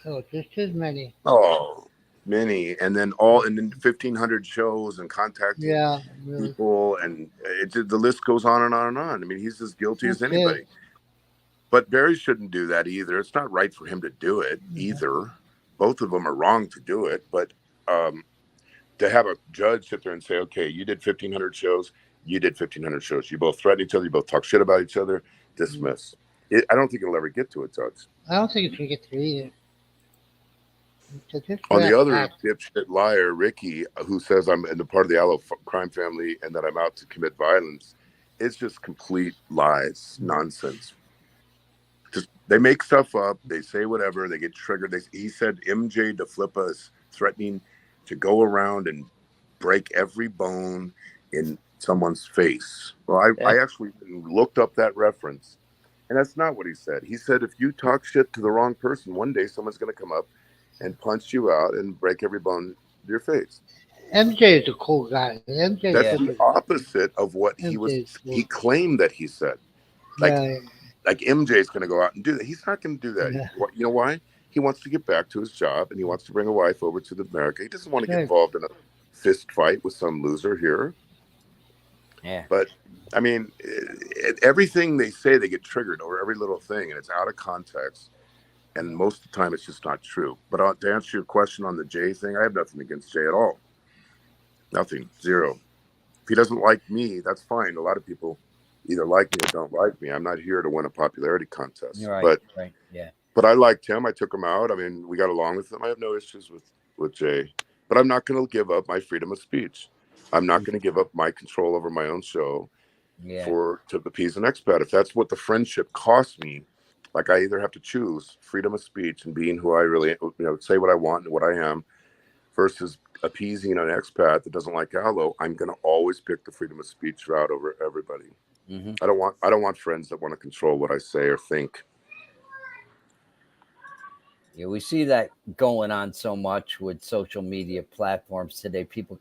Oh, just as many. Oh, many. And then 1,500 shows and contacting people. And the list goes on and on and on. I mean, he's as guilty as anybody. But Barry shouldn't do that either. It's not right for him to do it either. Both of them are wrong to do it. But to have a judge sit there and say, okay, you did 1,500 shows. You did 1,500 shows. You both threaten each other. You both talk shit about each other. Dismiss. I don't think it'll ever get to it, Judge. I don't think it's going to get to it either. On the other dipshit liar, Ricky, who says I'm in the part of the Aloe crime family and that I'm out to commit violence, it's just complete lies, nonsense. Just they make stuff up. They say whatever. They get triggered. He said MJ DeFlippa is threatening to go around and break every bone in someone's face. Well, I actually looked up that reference, and that's not what he said. He said if you talk shit to the wrong person, one day someone's going to come up and punch you out and break every bone in your face. MJ is a cool guy. That's the opposite of what he claimed that he said. Like like MJ's going to go out and do that. He's not going to do that. Yeah. You know why? He wants to get back to his job, and he wants to bring a wife over to America. He doesn't want to get Right. involved in a fist fight with some loser here. Yeah. But I mean, everything they say, they get triggered over every little thing, and it's out of context. And most of the time, it's just not true. But to answer your question on the Jay thing, I have nothing against Jay at all. Nothing. Zero. If he doesn't like me, that's fine. A lot of people either like me or don't like me. I'm not here to win a popularity contest. You're right. But right. Yeah. But I liked him. I took him out. I mean, we got along with him. I have no issues with Jay. But I'm not going to give up my freedom of speech. I'm not going to give up my control over my own show to appease an expat. If that's what the friendship costs me, like I either have to choose freedom of speech and being who I really, say what I want and what I am, versus appeasing an expat that doesn't like Allo, I'm going to always pick the freedom of speech route over everybody. Mm-hmm. I don't want friends that want to control what I say or think. Yeah, we see that going on so much with social media platforms today. People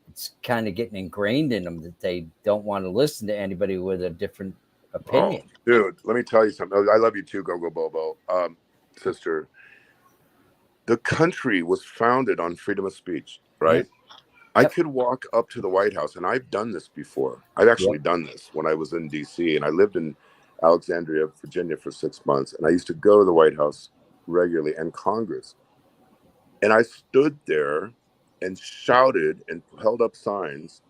it's kind of getting ingrained in them that they don't want to listen to anybody with a different opinion. Oh, dude, let me tell you something. I love you too, Go Bobo, sister. The country was founded on freedom of speech, right? Yep. I could walk up to the White House, and I've done this before. I've actually done this when I was in D.C., and I lived in Alexandria, Virginia for 6 months, and I used to go to the White House regularly and Congress. And I stood there and shouted and held up signs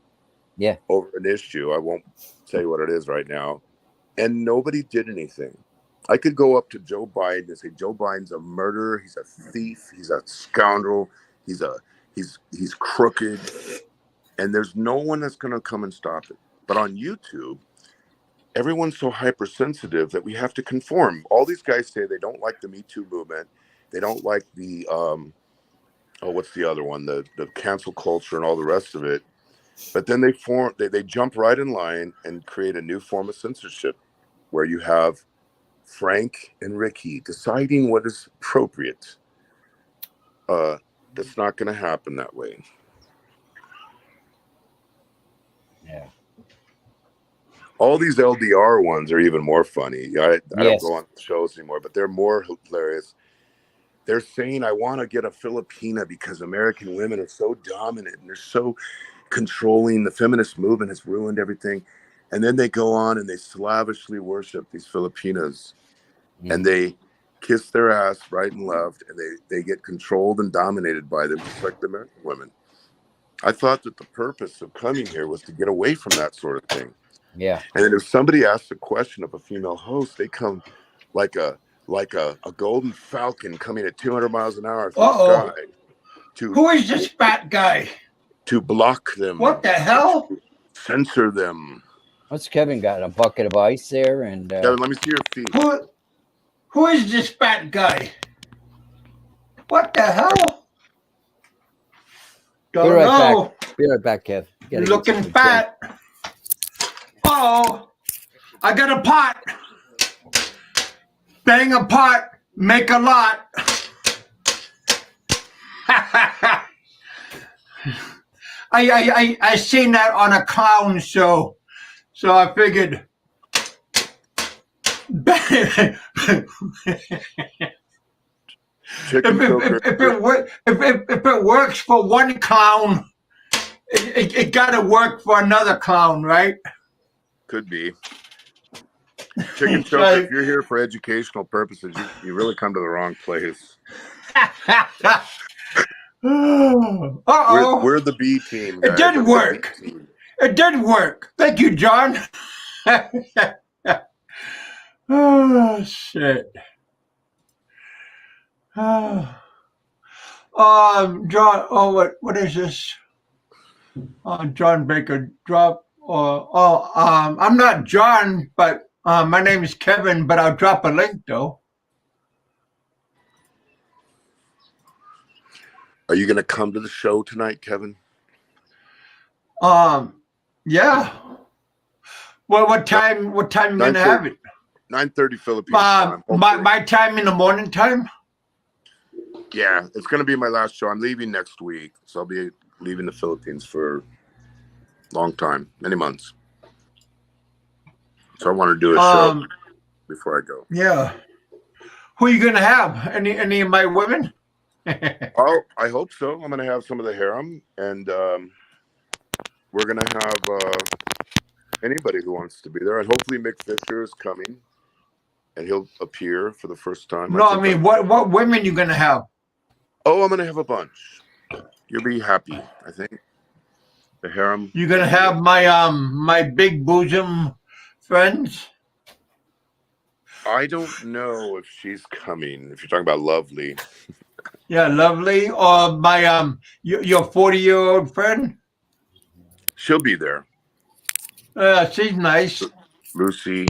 over an issue. I won't say what it is right now. And nobody did anything. I could go up to Joe Biden and say, Joe Biden's a murderer. He's a thief. He's a scoundrel. He's crooked. And there's no one that's going to come and stop it. But on YouTube, everyone's so hypersensitive that we have to conform. All these guys say they don't like the Me Too movement. They don't like the, what's the other one? The cancel culture and all the rest of it. But then they jump right in line and create a new form of censorship where you have Frank and Ricky deciding what is appropriate. That's not going to happen that way. Yeah. All these LDR ones are even more funny. I don't go on shows anymore, but they're more hilarious. They're saying, I want to get a Filipina because American women are so dominant and they're so controlling. The feminist movement has ruined everything. And then they go on and they slavishly worship these Filipinas. And they kiss their ass right and left, and they get controlled and dominated by them, just like the American women. I thought that the purpose of coming here was to get away from that sort of thing. Yeah. And then if somebody asks a question of a female host, they come like a golden falcon coming at 200 miles an hour through the sky. Who is this fat guy? To block them. What the hell? Censor them. What's Kevin got? A bucket of ice there? And Kevin, let me see your feet. Who is this fat guy? What the hell? Don't know. Be right back, Kev. You're looking fat. Oh, I got a pot. Bang a pot, make a lot. I seen that on a clown show, so I figured. If it works for one clown, it gotta work for another clown, right? Could be. Chicken choker, if you're here for educational purposes, you really come to the wrong place. Uh-oh. We're the B team, guys. It did work. It did work. Thank you, John. Oh, shit. John, what is this? John Baker, drop. I'm not John, but my name is Kevin, but I'll drop a link, though. Are you going to come to the show tonight, Kevin? Yeah. Well, what time you going to have it? 9:30 Philippines time. My time in the morning time? Yeah, it's going to be my last show. I'm leaving next week, so I'll be leaving the Philippines for a long time, many months. So I want to do a show. before I go. Yeah. Who are you gonna have? Any of my women? Oh, I hope so. I'm going to have some of the harem, and we're going to have anybody who wants to be there, and hopefully Mick Fisher is coming, and he'll appear for the first time. No, I mean, what women you gonna have? Oh, I'm going to have a bunch. You'll be happy, I think. The harem. You gonna have my big bosom friends? I don't know if she's coming. If you're talking about Lovely. Yeah, Lovely, or my your 40-year-old friend. She'll be there. She's nice. Lucy,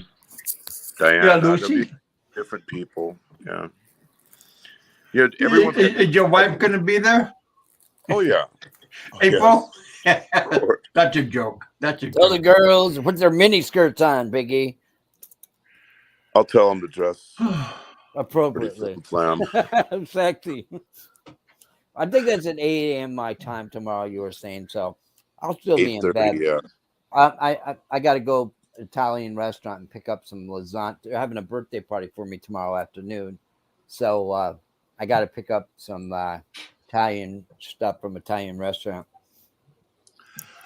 Diana. Yeah, There'll be Lucy. different people. Yeah. Yeah. Everyone's Is your wife gonna be there? Oh yeah. April. Yes, of course. That's a joke. That's a Tell the joke. girls to put their mini skirts on, Biggie, I'll tell them to dress appropriately. flam. Sexy. I think that's at 8 a.m. my time tomorrow. You were saying so. I'll still be in 8:30. bed. Yeah. I got to go Italian restaurant and pick up some lasagna. They're having a birthday party for me tomorrow afternoon, so I got to pick up some Italian stuff from Italian restaurant.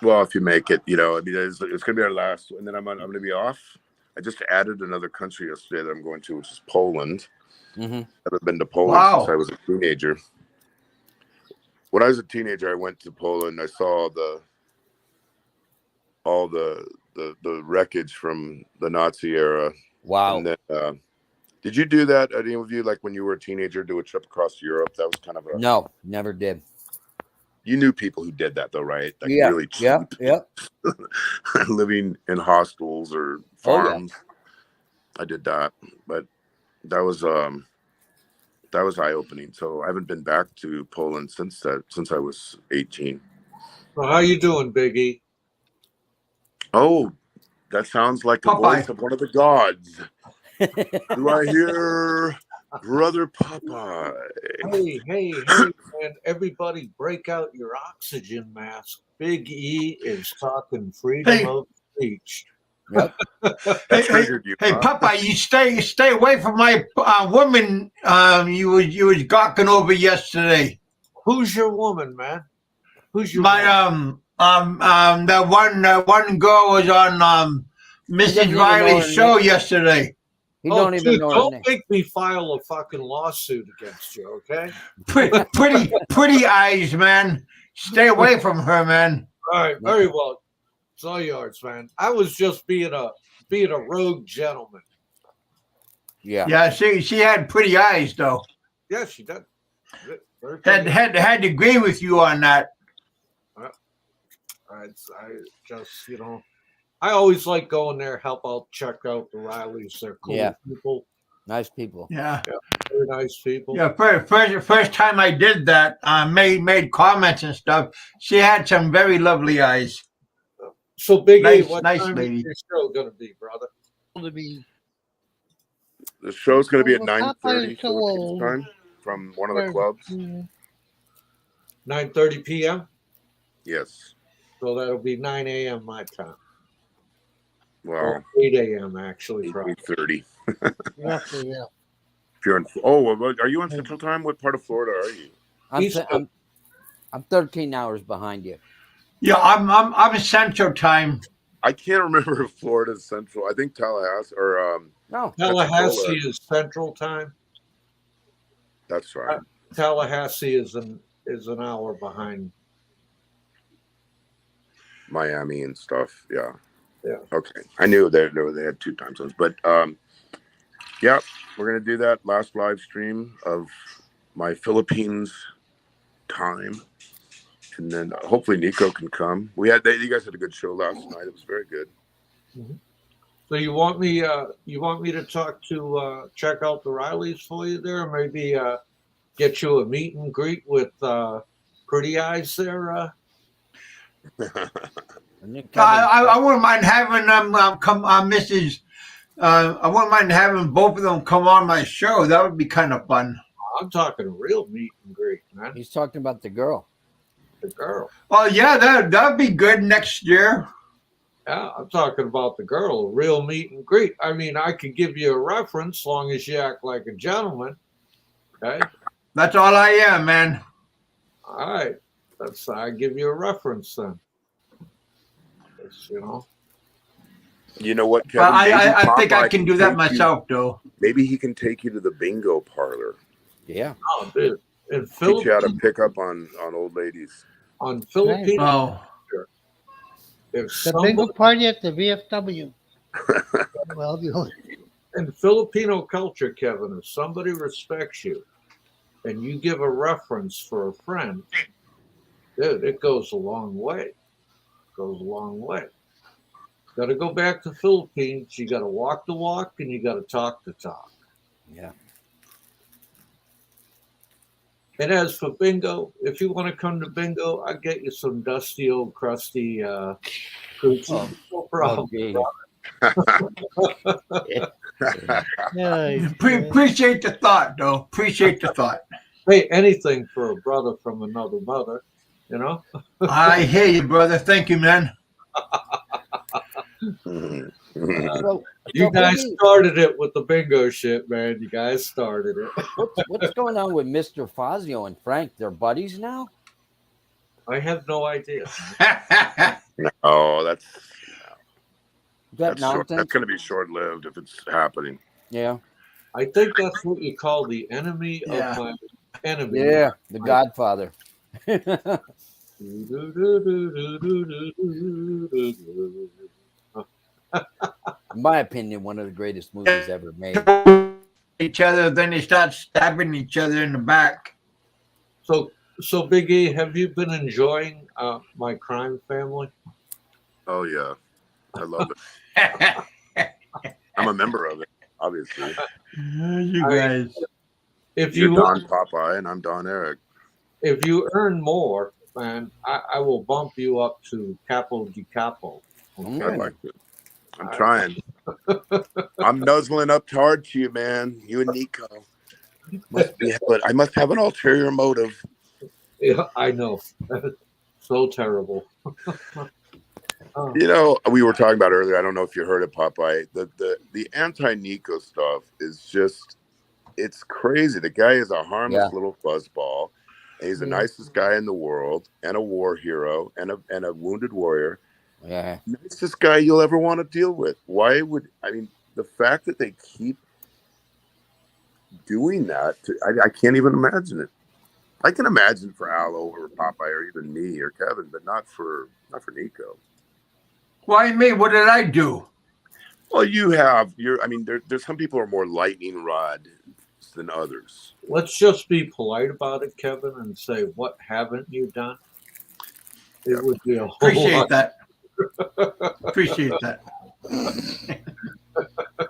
Well, if you make it, I mean, it's going to be our last, and then I'm going to be off. I just added another country yesterday that I'm going to, which is Poland. Mm-hmm. I haven't been to Poland Wow. since I was a teenager. When I was a teenager, I went to Poland. I saw all the wreckage from the Nazi era. Wow. And then, did you do that? Any of you, like when you were a teenager, do a trip across Europe? That was kind of a... No, never did. You knew people who did that, though, right? Like Yeah. really cheap. Yeah. Living in hostels or farms. Oh, yeah. I did that, but that was eye-opening. So I haven't been back to Poland since I was 18. Well, how you doing, Biggie? Oh, that sounds like the Popeye. voice of one of the gods. Do I hear Brother Popeye? Hey, man, everybody break out your oxygen mask. Big E is talking freedom of speech. Yep. Hey, Popeye, you stay away from my woman. You was gawking over yesterday. Who's your woman, man? Who's your woman? That one girl was on Mrs. Riley's show yesterday. Don't even know. Don't make me file a fucking lawsuit against you, okay? Pretty eyes, man. Stay away from her, man. All right, very well. It's all yours, man. I was just being a rogue gentleman. Yeah. Yeah, she had pretty eyes though. Yeah, she did. Had to agree with you on that. I just, I always like going there, help out, check out the Rileys. They're cool people. Nice people. Yeah. Very nice people. Yeah, first time I did that, made comments and stuff. She had some very lovely eyes. So Big nice, A, what nice time lady. is your show going to be, brother? The show's going to be at 9:30 Philippines time from one of the clubs. 9:30 p.m.? Yes. So that'll be 9 a.m. my time. Wow. 8 a.m. actually. 8:30. Yeah. If you're are you on Central Time? What part of Florida are you? I'm 13 hours behind you. Yeah, I'm Central Time. I can't remember if Florida's Central. I think Tallahassee or no. Tallahassee is Central Time. That's right. Tallahassee is an hour behind Miami and stuff. Yeah. Yeah. Okay. I knew they had two time zones, but yeah, we're gonna do that last live stream of my Philippines time, and then hopefully Nico can come. You guys had a good show last night. It was very good. Mm-hmm. So you want me to talk to check out the Rileys for you there, or maybe get you a meet and greet with Pretty Eyes there? I wouldn't mind having them come on, Mrs. I wouldn't mind having both of them come on my show. That would be kind of fun. I'm talking a real meet and greet, man. He's talking about the girl. The girl. Oh yeah, that'd be good next year. Yeah, I'm talking about the girl, real meet and greet. I mean, I could give you a reference as long as you act like a gentleman. Okay. That's all I am, man. All right. I give you a reference then. You know. You know what, But Kevin? Maybe I think I Popeye can do that take myself, though. Maybe he can take you to the bingo parlor. Yeah. Oh, dude. In Teach you how to Philippines, pick up on old ladies. on Filipino Oh, culture, if The bingo somebody party at the VFW. Well, in Filipino culture, Kevin, if somebody respects you and you give a reference for a friend, dude, it goes a long way. Goes a long way. Got to go back to Philippines. You got to walk the walk and you got to talk the talk. Yeah. And as for bingo, if you want to come to bingo, I'll get you some dusty old crusty coochie. No problem. Okay. appreciate the thought, though. Appreciate the thought. Hey, anything for a brother from another mother, you know? I hear you, brother. Thank you, man. You guys Biggie, started it with the bingo shit, man. You guys started it. what's going on with Mr. Fazio and Frank? They're buddies now? I have no idea. Oh, that's Nonsense? that's going to be short lived if it's happening. Yeah. I think that's what you call the enemy Yeah. of my enemy. Yeah, the Godfather. In my opinion, one of the greatest movies ever made. Each other, then they start stabbing each other in the back. So Big E, have you been enjoying my crime family? Oh yeah, I love it. I'm a member of it, obviously. You guys. If You're you Don Popeye and I'm Don Eric. if you earn more, man, I will bump you up to capo di capo. I like it. I'm trying. I'm nuzzling up hard to you, man. You and Nico I must have an ulterior motive. Yeah, I know. So terrible. You know, we were talking about earlier. I don't know if you heard it, Popeye. The anti-Nico stuff is just, it's crazy. The guy is a harmless little fuzzball. And he's the nicest guy in the world, and a war hero, and a wounded warrior. Yeah. Nicest guy you'll ever want to deal with. The fact that they keep doing that, I can't even imagine it. I can imagine for Aloe or Popeye or even me or Kevin, but not for Nico. Why me? What did I do? Well, there's some people who are more lightning rod than others. Let's just be polite about it, Kevin, and say, what haven't you done? It would be a whole Appreciate lot. that. Appreciate that.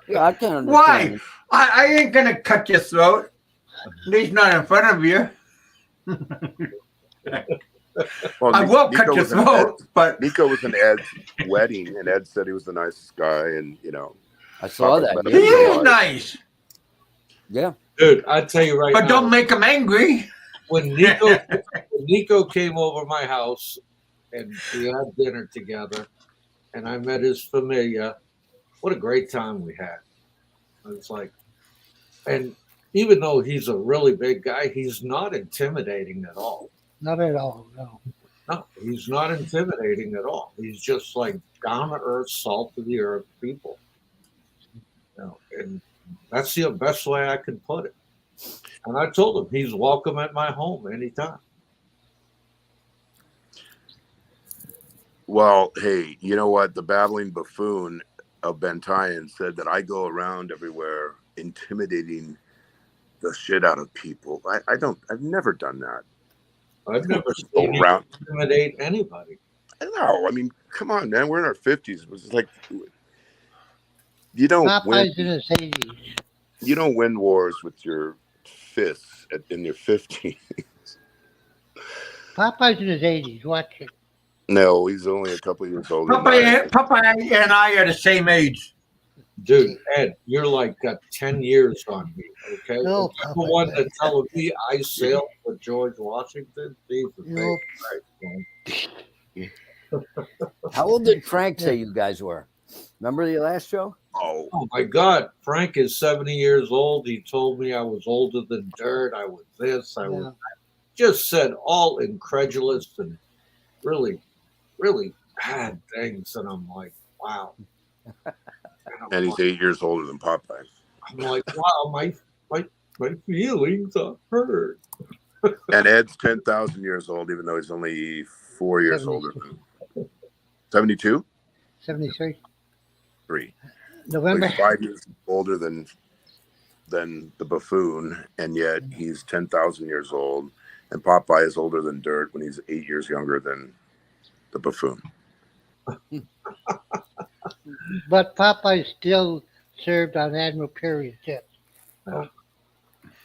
Yeah, I can't understand. Why? I ain't gonna cut your throat. At least not in front of you. Well, I will cut your throat, but Nico was in Ed's wedding, and Ed said he was the nicest guy, and I saw that. he is nice. Yeah. Dude, I tell you right now. But don't make him angry. When Nico came over my house and we had dinner together and I met his familia, what a great time we had. It's like, and even though he's a really big guy, he's not intimidating at all. not at all, no. No, he's not intimidating at all. He's just like down to earth, salt of the earth people. And that's the best way I can put it. And I told him he's welcome at my home anytime. Well, hey, you know what? The babbling buffoon of Bentayan said that I go around everywhere intimidating the shit out of people. I've never done that. I've never seen you intimidate anybody. No, I mean, come on, man. We're in our 50s. It's like you don't Popeye's in his 80s. You don't win wars with your fists in your 50s. Popeye's in his 80s. Watch it. No, he's only a couple of years older. Popeye and I are the same age. Dude, Ed, you're like got 10 years on me, okay? No, the one that telling me I sailed with George Washington? Jesus, no. Christ, How old did Frank say you guys were? Remember the last show? Oh, Oh my God, Frank is 70 years old. He told me I was older than dirt. I was this. I was just said all incredulous and really, really bad things. And I'm like, wow. and he's 8 years older than Popeye. I'm like, wow, my feelings are hurt. And Ed's 10,000 years old, even though he's only 4 years older than 72? 73. 3. November. He's 5 years older than the buffoon, and yet he's 10,000 years old. And Popeye is older than dirt when he's 8 years younger than the buffoon. But Popeye still served on Admiral Perry's ship. Yeah.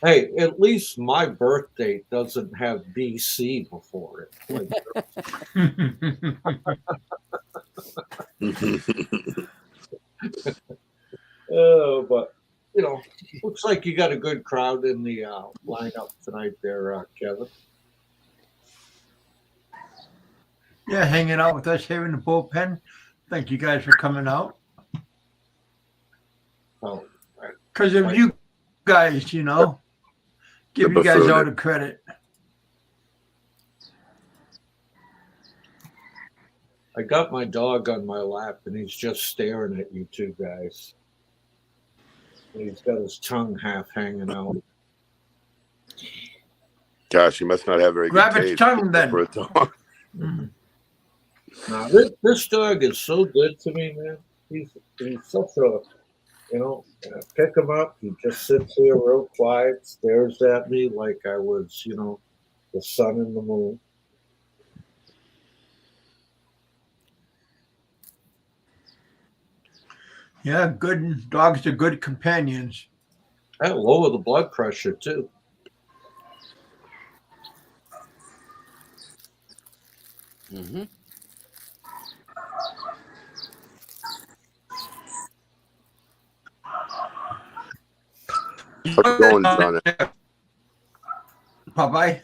Hey, at least my birth date doesn't have BC before it. Like, but you know, looks like you got a good crowd in the lineup tonight, there, Kevin. Yeah, hanging out with us here in the bullpen. Thank you guys for coming out. Oh, because of you guys, you know. Give you guys all the credit. I got my dog on my lap, and he's just staring at you two guys. And he's got his tongue half hanging out. Gosh, you must not have very Grab good its taste tongue then. for a dog. Now, this dog is so good to me, man. He's such a, you know, pick him up. He just sits here real quiet, stares at me like I was, you know, the sun and the moon. Yeah, good dogs are good companions. That'll lower the blood pressure too. Mm-hmm. How's it going, John? Popeye?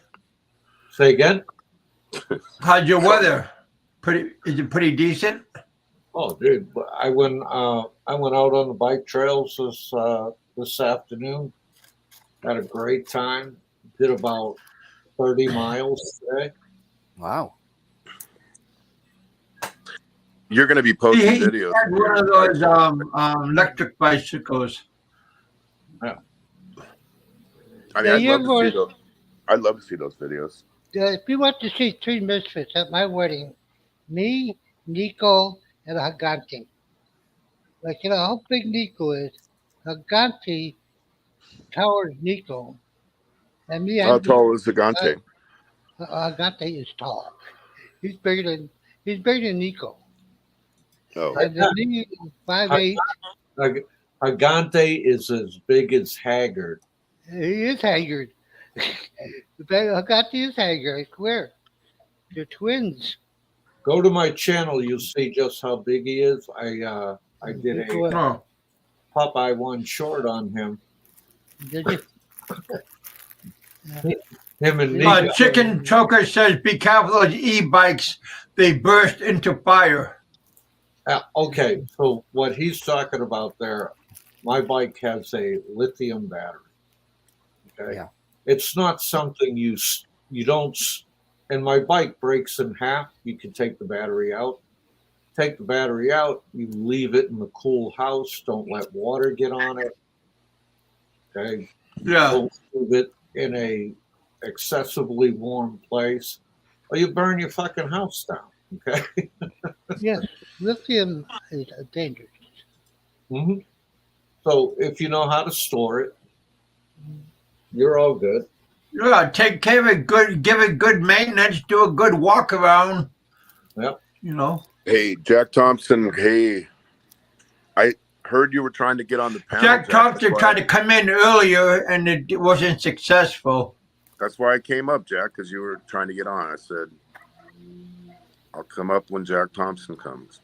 Say again? How's your weather? Is it pretty decent? Oh, dude, I went out on the bike trails this afternoon. Had a great time. Did about 30 miles today. Wow. You're going to be posting He videos. had one of those electric bicycles. Yeah. I mean, I'd love to see those videos. If you want to see three misfits at my wedding, me, Nico, and Hagante. Like, you know how big Nico is. Hagante towers Nico. And me, How tall is Hagante? Hagante is tall. He's bigger than Nico. Oh. And then me, 5'8". Hagante is as big as Haggard. He is Haggard. Hagante is Haggard, I swear. They're twins. Go to my channel, you'll see just how big he is. I did a Popeye 1 short on him. Did you? Him and Nico. Chicken Choker says, be careful of e-bikes. They burst into fire. Okay, so what he's talking about there, my bike has a lithium battery. Okay, yeah. It's not something you don't. And my bike breaks in half. You can take the battery out. Take the battery out. You leave it in the cool house. Don't let water get on it. Okay. Yeah. Don't leave it in a excessively warm place, or you burn your fucking house down. Okay. Yes, lithium is dangerous. Mm-hmm. So if you know how to store it, you're all good. Yeah, take care of it good, give it good maintenance, do a good walk around. Yep. You know. Hey, Jack Thompson. Hey, I heard you were trying to get on the panel. Jack Thompson tried to come in earlier and it wasn't successful. That's why I came up, Jack, because you were trying to get on. I said, I'll come up when Jack Thompson comes.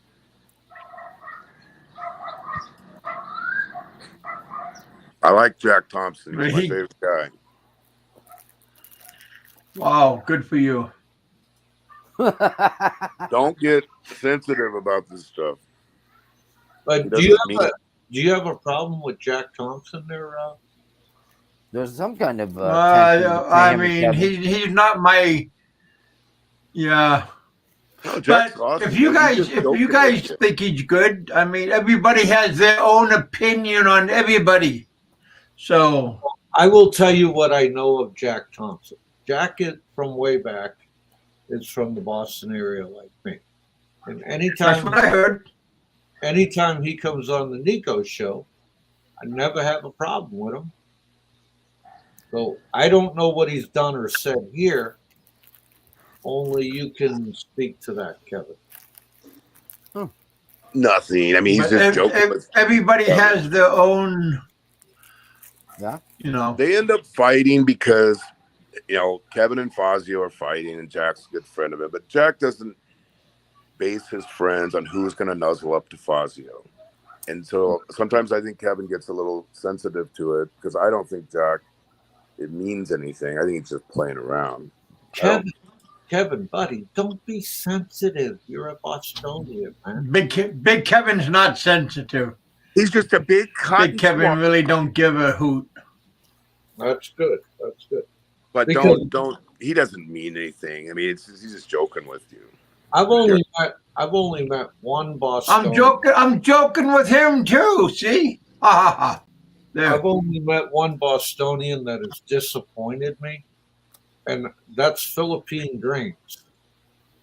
I like Jack Thompson. He's my favorite guy. Wow, good for you. Don't get sensitive about this stuff. But He do you doesn't have do you have a problem with Jack Thompson there, There's some kind of tension between I him and mean, Kevin. he's not my. Yeah. No, Jack's But awesome. if you Man. He's guys just joking with you. think he's good, I mean, everybody has their own opinion on everybody. So I will tell you what I know of Jack Thompson. Jack is from way back. Is from the Boston area like me. And that's what I heard. anytime he comes on the Nico show, I never have a problem with him. So I don't know what he's done or said here. Only you can speak to that, Kevin. Nothing. I mean, he's But just joking with everybody has their own. Yeah. You know. They end up fighting because, you know, Kevin and Fazio are fighting, and Jack's a good friend of it. But Jack doesn't base his friends on who's going to nuzzle up to Fazio. And so sometimes I think Kevin gets a little sensitive to it because I don't think Jack, it means anything. I think he's just playing around. Kevin, buddy, don't be sensitive. You're a Bostonian, man. Big Kevin's not sensitive. He's just a big Big Kevin really don't give a hoot. That's good. That's good. But Because don't. He doesn't mean anything. I mean, he's just joking with you. I've only met one Bostonian. I'm joking with him too. See, ha ha ha. There. I've only met one Bostonian that has disappointed me, and that's Philippine Dreams.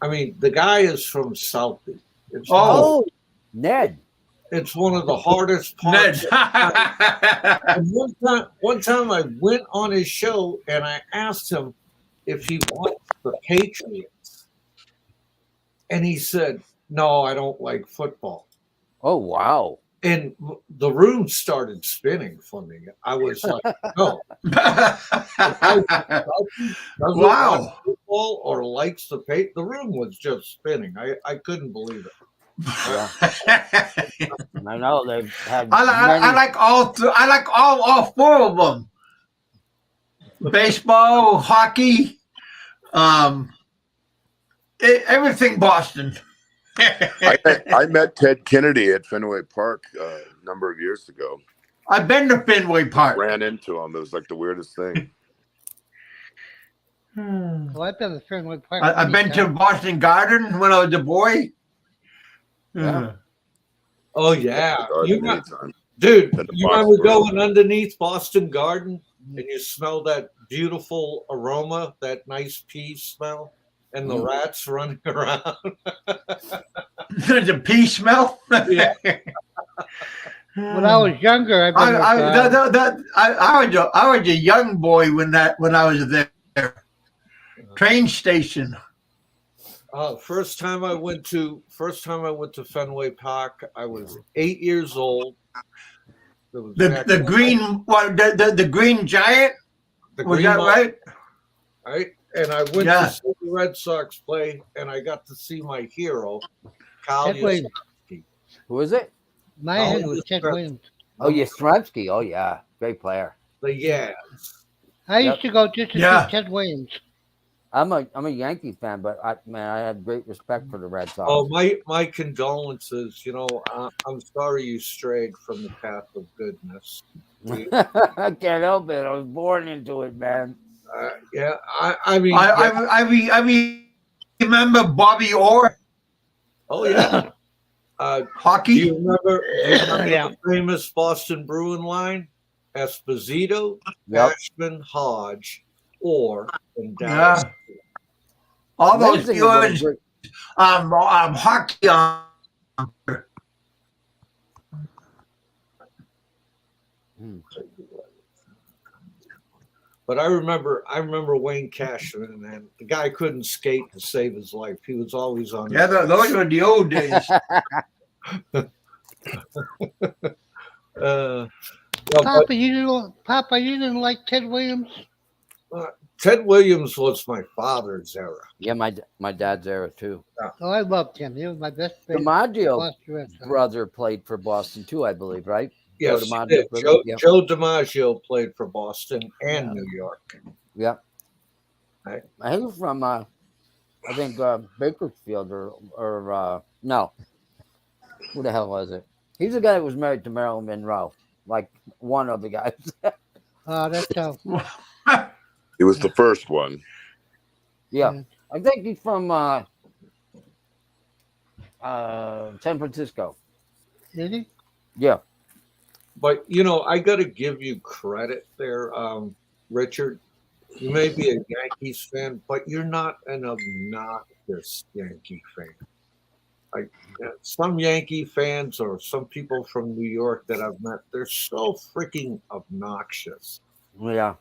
I mean, the guy is from Southie. Ned. It's one of the hardest parts. And one time I went on his show and I asked him if he watched the Patriots. And he said, "No, I don't like football." Oh, wow. And the room started spinning for me. I was like, no. Wow. Football or likes the Patriots. The room was just spinning. I couldn't believe it. Yeah. I know they've had. I like all four of them. Baseball, hockey, everything Boston. I met Ted Kennedy at Fenway Park a number of years ago. I've been to Fenway Park. Ran into him. It was like the weirdest thing. Well, I've been to Fenway Park. I've been to Boston Garden when I was a boy. Yeah. Oh, yeah. Anytime. Dude, At the you Fox remember Grove. going underneath Boston Garden and you smell that beautiful aroma, that nice pea smell, and the rats running around? The pea smell? Yeah. When I was younger, I was a young boy when I was there. Train station. First time I went to Fenway Park, I was 8 years old. The green giant. Was that right? Right, and I went to see the Red Sox play, and I got to see my hero, Kyle Yastrzemski. Who is it? My head was Ted Williams. Oh, Yastrzemski. Oh, yeah, great player. I used to go just to see Ted Williams. I'm a Yankees fan, but I have great respect for the Red Sox. Oh, my condolences. You know, I'm sorry you strayed from the path of goodness. I can't help it. I was born into it, man. I mean, I remember Bobby Orr. Oh yeah. Hockey. Do you remember the famous Boston Bruin line? Esposito, Ashman, Hodge, Orr, and Dallas. All those good hockey on. But I remember Wayne Cashman, and the guy couldn't skate to save his life. He was always on. Yeah, those were the old days. Papa, you didn't like Ted Williams? Ted Williams was my father's era. Yeah, my dad's era too. Oh, I loved him. He was my best friend. DiMaggio brother played for Boston too, I believe, right? Yes, Joe DiMaggio played for Boston and New York. Yeah. He was from I think Bakersfield or no, who the hell was it? He's the guy that was married to Marilyn Monroe, like one of the guys. That's It was the first one. Yeah, I think he's from San Francisco. is he? Yeah. But you know, I got to give you credit there, Richard. You may be a Yankees fan, but you're not an obnoxious Yankee fan. Like some Yankee fans or some people from New York that I've met, they're so freaking obnoxious. Yeah,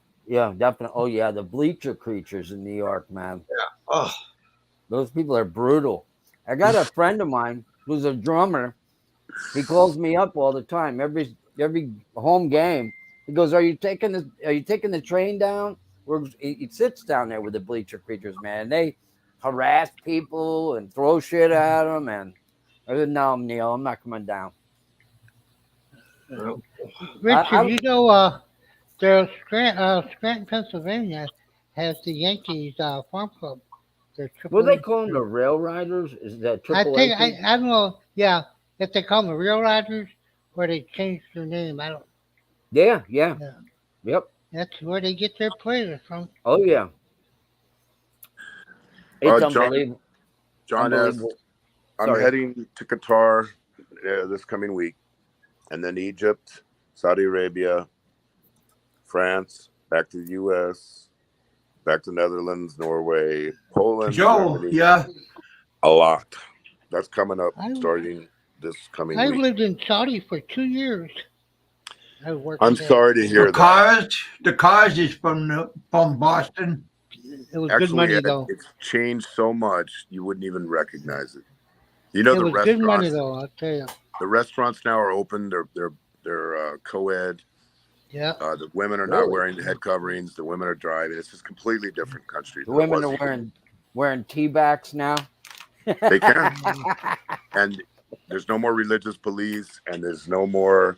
definitely. Oh yeah, the bleacher creatures in New York, man. Yeah. Oh, Those people are brutal. I got a friend of mine who's a drummer. He calls me up all the time. Every home game, he goes, Are you taking the train down?" He sits down there with the bleacher creatures, man. They harass people and throw shit at them. And I said, "No, Neil, I'm not coming down." well, Richard, you know, there's Scranton, Pennsylvania, has the Yankees farm club. They're What do they AAA. call them? The Rail Riders? Is that I Triple think A? I don't know. Yeah, if they call them the Real Riders or they changed their name. I don't. Yeah. Yeah, Yep. that's where they get their players from. Oh yeah. It's John unbelievable. John Unbelievable. asked, I'm Sorry. heading to Qatar this coming week, and then Egypt, Saudi Arabia, France, back to the U.S., back to Netherlands, Norway, Poland, Joe, Germany. yeah. A lot. That's coming up I- starting this coming I week. lived in Saudi for 2 years. I worked. I'm there. sorry to hear that. The cars is from Boston. It was good Actually, money Ed, though. it's changed so much you wouldn't even recognize it. You know, It the was good money restaurants. though. I'll tell you. The restaurants now are open. They're co-ed. Yeah. The women are not wearing head coverings. The women are driving. It's just completely different country. The than it women was. are wearing tea backs now. They can. And there's no more religious police, and there's no more.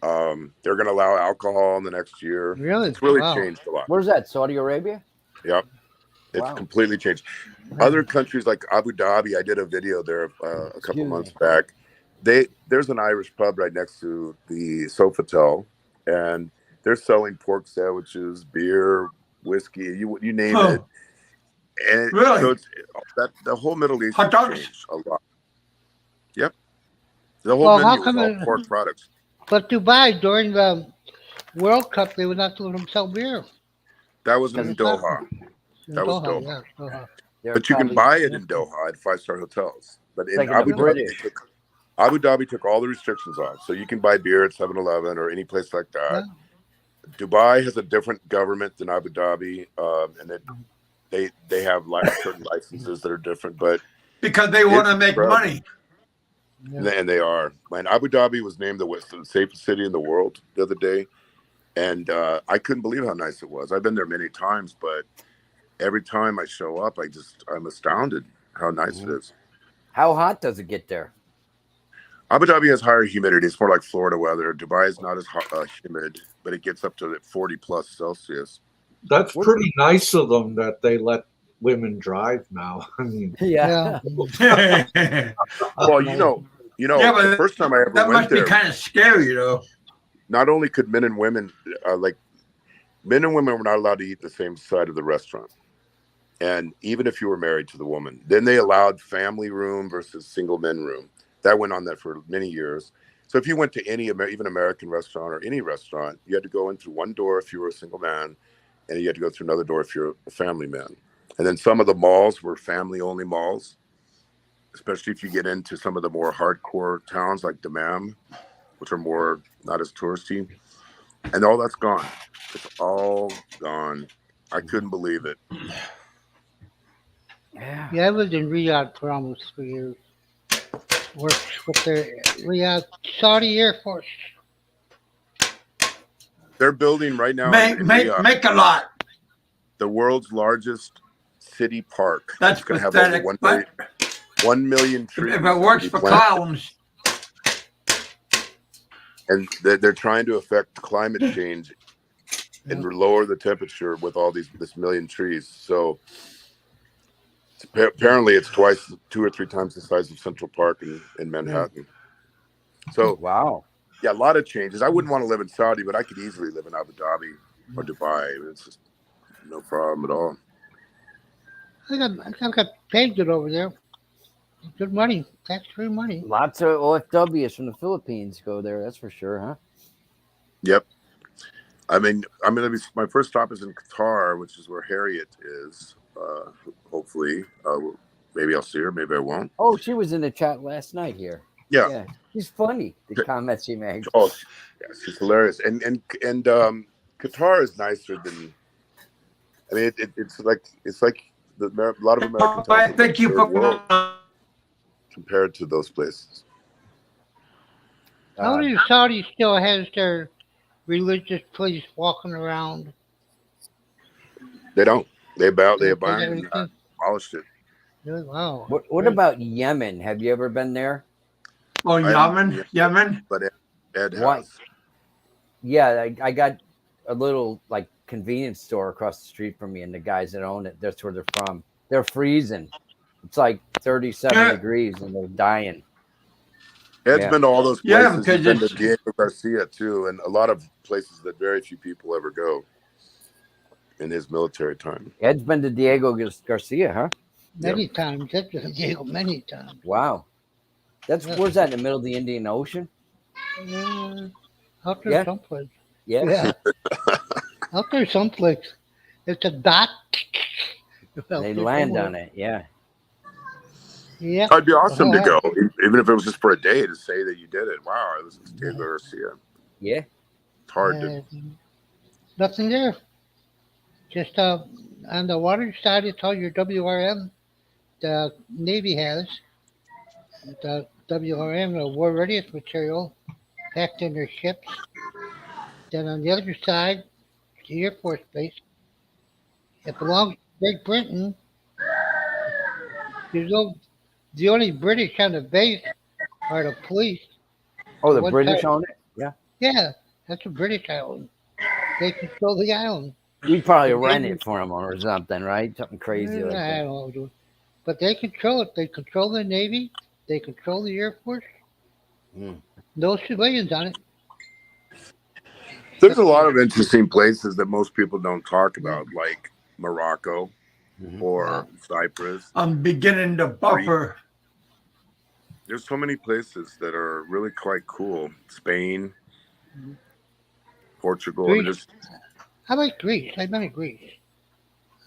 They're going to allow alcohol in the next year. Really? It's really Wow. changed a lot. Where's that? Saudi Arabia? Yep. It's Wow. completely changed. Other countries like Abu Dhabi, I did a video there a couple months back. There's an Irish pub right next to the Sofitel, and they're selling pork sandwiches, beer, whiskey, you name it. And Really? so it's the whole Middle East Hot has dogs? changed a lot. Yep. The whole Well, how menu come was all pork products. But Dubai during the World Cup they would not let them sell beer. That was in Doha. In That was Doha, Doha. yeah, Doha. But you can buy it in Doha at 5-star hotels. But in Like in Abu the Dhabi, British. Abu Dhabi took all the restrictions off. So you can buy beer at 7-Eleven or any place like that. Yeah. Dubai has a different government than Abu Dhabi. And they have certain licenses that are different. But Because they want to make incredible. money. Yeah. And they are. And Abu Dhabi was named the safest city in the world the other day. And I couldn't believe how nice it was. I've been there many times, but every time I show up, I'm astounded how nice it is. How hot does it get there? Abu Dhabi has higher humidity. It's more like Florida weather. Dubai is not as humid, but it gets up to 40 plus Celsius. That's pretty nice of them that they let women drive now. I mean, Yeah. Well, you know, Yeah, but the first time I ever that went must be there, kind of scary, though. not only could men and women, men and women were not allowed to eat the same side of the restaurant. And even if you were married to the woman, then they allowed family room versus single men room. That went on there for many years. So if you went to any, even American restaurant or any restaurant, you had to go in through one door if you were a single man, and you had to go through another door if you're a family man. And then some of the malls were family-only malls, especially if you get into some of the more hardcore towns like Dammam, which are more not as touristy. And all that's gone. It's all gone. I couldn't believe it. Yeah, I lived in Riyadh for almost 3 years. Worked with the Riyadh Saudi Air Force. They're building right now in Riyadh, Make a lot. the world's largest city park. That's it's going to have pathetic. over 1 million trees. If it works for planted. clowns. And they're trying to affect climate change and lower the temperature with all this million trees. So Apparently, it's 2 or 3 times the size of Central Park in Manhattan. So, wow. yeah, a lot of changes. I wouldn't want to live in Saudi, but I could easily live in Abu Dhabi or Dubai. It's just no problem at all. I got paid good over there. Good money, tax-free money. Lots of OFWs from the Philippines go there. That's for sure, huh? Yep. I mean, I'm going to be. My first stop is in Qatar, which is where Harriet is. Hopefully, maybe I'll see her. Maybe I won't. Oh, she was in the chat last night here. Yeah. She's funny. The comments she makes. Oh, yeah, she's hilarious. And Qatar is nicer than. I mean, it's like a lot of American towns. Thank you for compared to those places. How many Saudi still has their religious police walking around? They don't. They abandoned and abolished it. Wow. What about Yemen? Have you ever been there? Oh, Yemen. But Ed Why? has. Yeah, I got a little like convenience store across the street from me, and the guys that own it, that's where they're from. They're freezing. It's like 37 degrees, and they're dying. Ed's been to all those places. Yeah, because he's been to Diego Garcia too, and a lot of places that very few people ever go in his military time. Ed's been to Diego Garcia, huh? Many times. That's Diego many times. Wow. Where's that, in the middle of the Indian Ocean? Out there someplace. Yeah. Out there someplace. It's a dot. They land on it, yeah. Yeah. It'd be awesome to go, even if it was just for a day, to say that you did it. Wow, it was Diego Garcia. Yeah. It's hard to. Nothing there. Just on the water side, it's all your WRM. The Navy has the WRM, the war readiness material, packed in their ships. Then on the other side, the Air Force Base. It belongs to Great Britain. The only British on the base are the police. Oh, the British own it? Yeah. Yeah, that's a British island. They control the island. You'd probably rent it for them or something, right? Something crazy like that. I don't know. But they control it. They control the Navy. They control the Air Force. No civilians on it. There's a lot of interesting places that most people don't talk about, like Morocco or Cyprus. I'm beginning to buffer. There's so many places that are really quite cool. Spain, Portugal. Greece. I like Greece. I've been to Greece.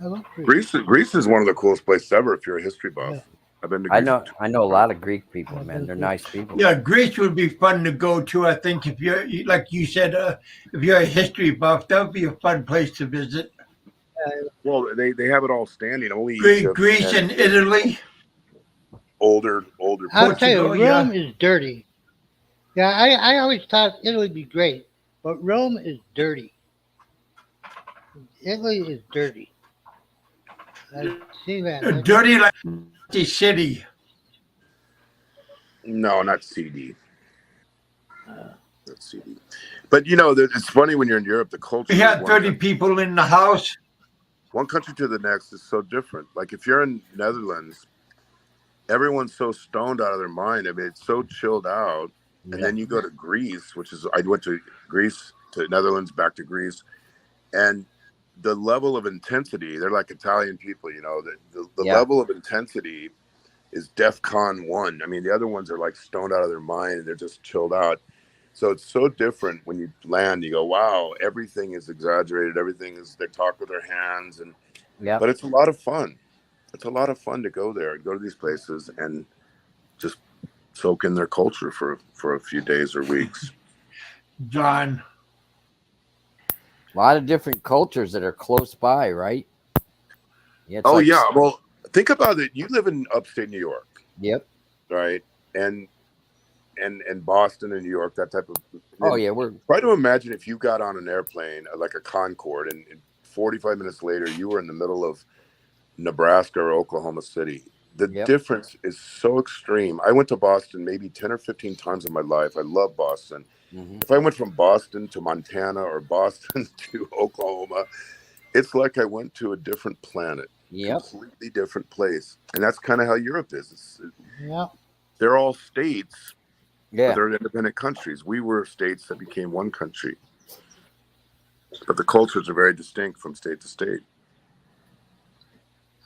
I love Greece. Greece is one of the coolest places ever if you're a history buff. Yeah. I've been to Greece. I know a lot of Greek people, man. They're nice people. Yeah, Greece would be fun to go to. I think if you're, like you said, if you're a history buff, that would be a fun place to visit. Well, they have it all standing. Only Greece and Italy. Older. I'll tell you, Rome is dirty. Yeah, I always thought Italy would be great, but Rome is dirty. Italy is dirty. I've seen that. Dirty like the city. No, not CD. Not CD. But you know, it's funny when you're in Europe, the culture. We had 30 people in the house. One country to the next is so different. Like if you're in Netherlands, everyone's so stoned out of their mind. I mean, it's so chilled out. And then you go to Greece, I went to Greece, to Netherlands, back to Greece, and the level of intensity, they're like Italian people, you know, the level of intensity is DEFCON 1. I mean, the other ones are like stoned out of their mind and they're just chilled out. So it's so different when you land, you go, wow, everything is exaggerated. Everything is, they talk with their hands. But it's a lot of fun. It's a lot of fun to go there and go to these places and just soak in their culture for a few days or weeks. John. A lot of different cultures that are close by, right? Yeah. Well, think about it. You live in upstate New York. Yep. Right. And Boston and New York, that type of. We're try to imagine if you got on an airplane like a Concorde, and 45 minutes later you were in the middle of Nebraska or Oklahoma City. The difference is so extreme. I went to Boston maybe 10 or 15 times in my life. I love Boston. If I went from Boston to Montana or Boston to Oklahoma, It's like I went to a different planet, Yep. completely different place, and that's kind of how Europe is. Yeah. They're all states, Yeah. but they're independent countries. We were states that became one country, but the cultures are very distinct from state to state.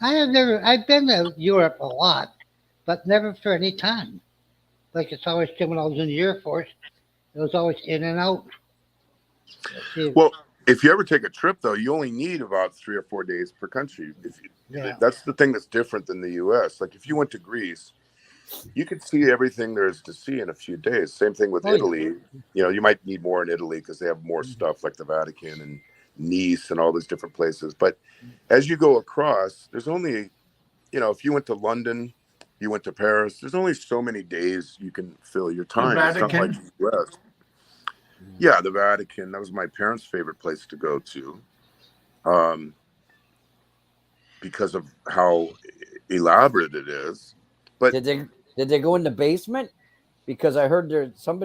I've been to Europe a lot, but never for any time. Like it's always when I was in the Air Force, it was always in and out. See, Well, if you ever take a trip, though, you only need about 3 or 4 days per country. That's the thing that's different than the U.S. Like if you went to Greece, you could see everything there is to see in a few days. Same thing with Italy. You know, you might need more in Italy because they have more stuff like the Vatican and Nice and all these different places. But as you go across, there's only, you know, if you went to London, you went to Paris, there's only so many days you can fill your time. The It's not like the U.S. Yeah, the Vatican. That was my parents' favorite place to go to, because of how elaborate it is. But did they go in the basement? Because I heard some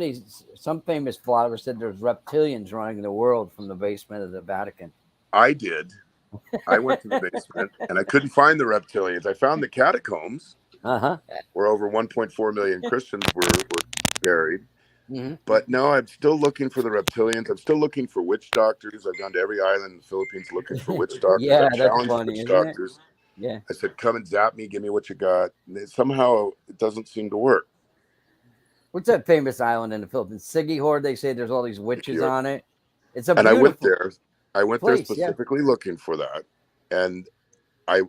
famous blogger said there's reptilians running the world from the basement of the Vatican. I did. I went to the basement and I couldn't find the reptilians. I found the catacombs, where over 1.4 million Christians were buried. Mm-hmm. But no, I'm still looking for the reptilians. I'm still looking for witch doctors. I've gone to every island in the Philippines looking for witch doctors. Yeah, I that's challenged funny, witch isn't doctors. it? Yeah. I said, come and zap me, give me what you got. And somehow it doesn't seem to work. What's that famous island in the Philippines? Sigihor. They say there's all these witches on it. It's a and beautiful I went place, there specifically looking for that. And I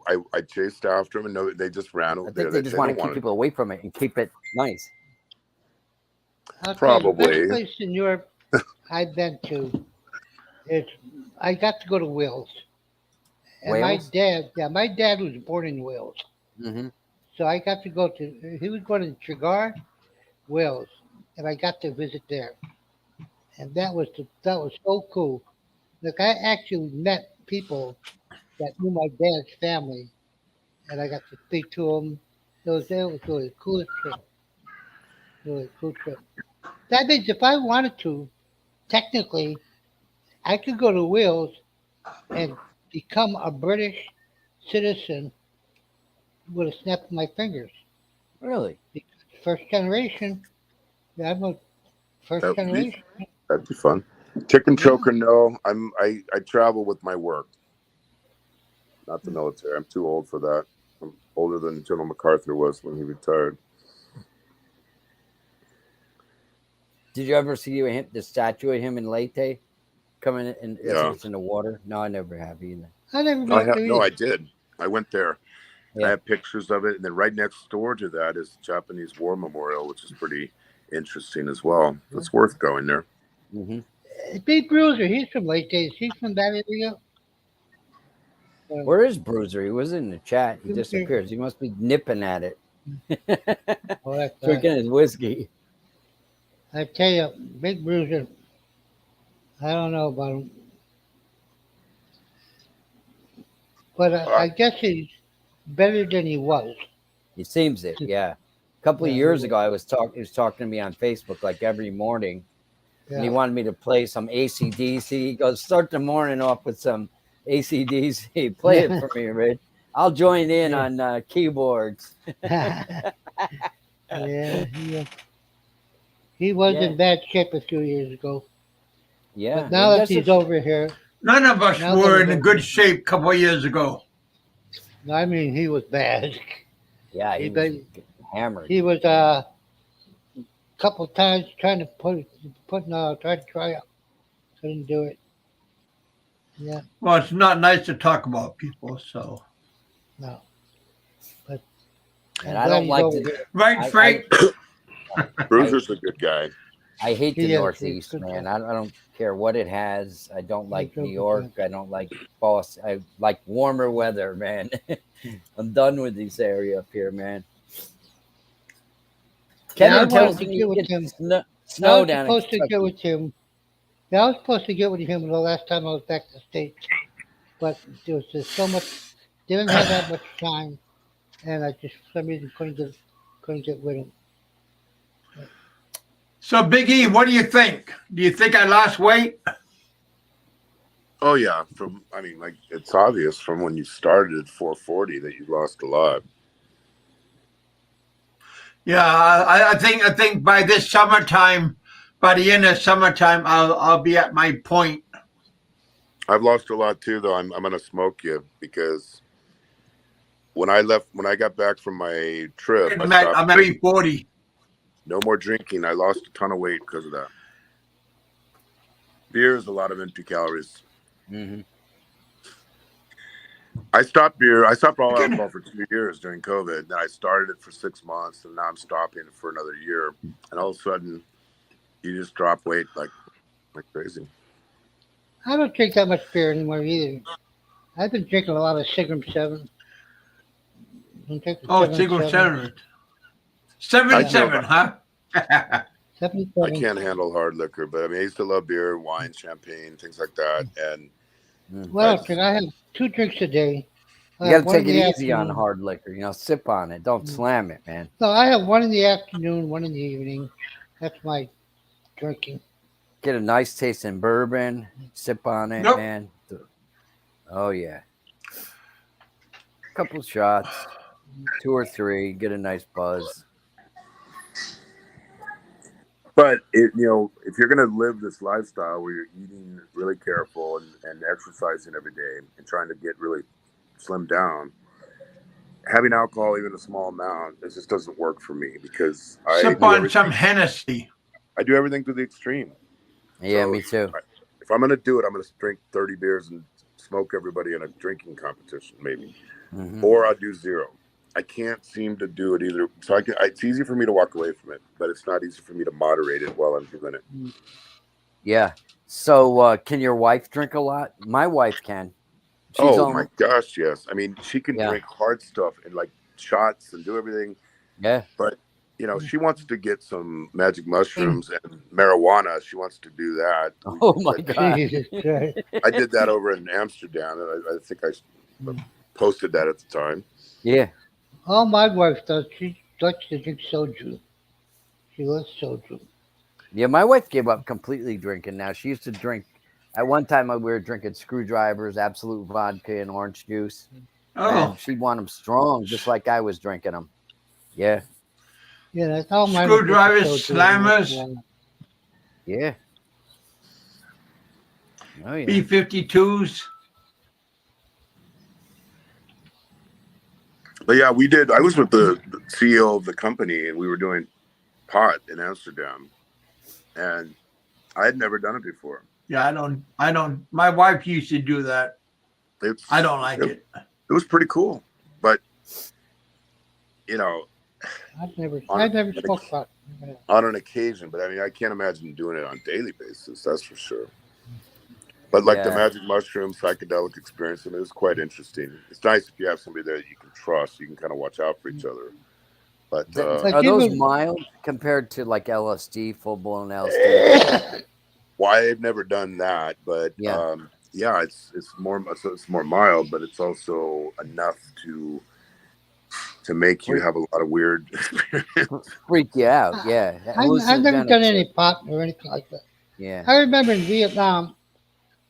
chased after them, and they just ran over. I think they just want to keep people away from it and keep it nice. Probably. The best place in Europe I've been to is I got to go to Wales. And Wales? my dad was born in Wales. Mm-hmm. So I got to go to, he was born in Tregar, Wales, and I got to visit there. And that was so cool. Like I actually met people that knew my dad's family, and I got to speak to them. It was really the coolest trip. Really cool trip. That means if I wanted to, technically, I could go to Wales and become a British citizen with a snap of my fingers. Really? Because first generation. Yeah, I'm a first generation. That'd be fun. Chicken choker, no. I travel with my work, not the military. I'm too old for that. I'm older than General MacArthur was when he retired. Did you ever see the statue of him in Leyte coming in as it's in the water? No, I never have either. I never been there. No, I did. I went there. Yeah. I have pictures of it, and then right next door to that is the Japanese War Memorial, which is pretty interesting as well. It's worth going there. Mm-hmm. Big Bruiser, he's from Leyte. Is he from that area? Where is Bruiser? He was in the chat. He disappears. He must be nipping at it. Drinking his whiskey. I tell you, Big Bruiser, I don't know about him. But I guess he's better than he was. He seems it, yeah. A couple of years ago, he was talking to me on Facebook like every morning. Yeah. And he wanted me to play some AC/DC. He goes, start the morning off with some AC/DC. Play it for me, Rich. I'll join in on keyboards. He was in bad shape a few years ago. Yeah. But now that he's over here. None of us were in good shape a couple of years ago. No, I mean, he was bad. Yeah, he was hammered. He was a couple times trying to try out. Couldn't do it. Yeah. Well, it's not nice to talk about people, so. No. But and I don't like to. Right, Frank? Bruiser's a good guy. I hate the Northeast, man. I don't care what it has. I don't like New York. I don't like Boston. I like warmer weather, man. I'm done with this area up here, man. Kevin tells me you get snow down. I was supposed to get with him. Yeah, I was supposed to get with him the last time I was back to the States, but there was just so much. Didn't have that much time, and I just for some reason couldn't get with him. So, Big E, what do you think? Do you think I lost weight? Oh yeah, like it's obvious from when you started at 440 that you lost a lot. Yeah, I think by this summertime, by the end of summertime, I'll be at my point. I've lost a lot too, though. I'm gonna smoke you because when I got back from my trip, I stopped. I'm at 340. No more drinking. I lost a ton of weight because of that. Beer is a lot of empty calories. Mm-hmm. I stopped beer. I stopped all alcohol for 2 years during COVID. Then I started it for 6 months, and now I'm stopping it for another year. And all of a sudden, you just drop weight like crazy. I don't drink that much beer anymore either. I've been drinking a lot of Seagram 7. I'm drinking Oh, 7 single 7. seven. 7 I can't. 7, huh? 7 I 7. can't handle hard liquor, but I mean, I used to love beer, wine, champagne, things like that. And Well, I have 2 drinks a day. You I got have to one take in it the easy on afternoon. hard liquor. You know, sip on it. Don't slam it, man. No, I have one in the afternoon, one in the evening. That's my drinking. Get a nice tasting bourbon. Sip on it, Nope. man. Oh yeah. Couple shots, 2 or 3. Get a nice buzz. But if you're going to live this lifestyle where you're eating really careful and exercising every day and trying to get really slim down, having alcohol, even a small amount, it just doesn't work for me because Sip on some Hennessy. I do everything to the extreme. Yeah, So me too. if I'm going to do it, I'm going to drink 30 beers and smoke everybody in a drinking competition, maybe. Mm-hmm. Or I'll do 0. I can't seem to do it either. So it's easy for me to walk away from it, but it's not easy for me to moderate it while I'm doing it. Yeah. So can your wife drink a lot? My wife can. She's My gosh, yes. I mean, she can Yeah. drink hard stuff and like shots and do everything. Yeah. But she wants to get some magic mushrooms and marijuana. She wants to do that. Oh my God. Jesus Christ. I did that over in Amsterdam. I think I posted that at the time. Yeah. All my wife does, she likes to drink soju. She loves soju. Yeah, my wife gave up completely drinking now. She used to drink. At one time, we were drinking screwdrivers, absolute vodka, and orange juice. Oh. And she'd want them strong, just like I was drinking them. Yeah. Yeah, that's all my Screwdrivers, slammers. Yeah. Oh yeah. B-52s. But yeah, we did. I was with the CEO of the company, and we were doing pot in Amsterdam, and I had never done it before. Yeah, I don't. My wife used to do that. I don't like it. It was pretty cool, but I've never smoked pot. On an occasion, but I mean, I can't imagine doing it on a daily basis. That's for sure. But like the magic mushroom psychedelic experience, I mean, it's quite interesting. It's nice if you have somebody there that you can trust. You can kind of watch out for each other. But are those mild compared to like LSD, full blown LSD? Well, I've never done that, but it's more mild, but it's also enough to make you have a lot of weird freak you out. Yeah, I've never done any pot or anything like that. Yeah, I remember in Vietnam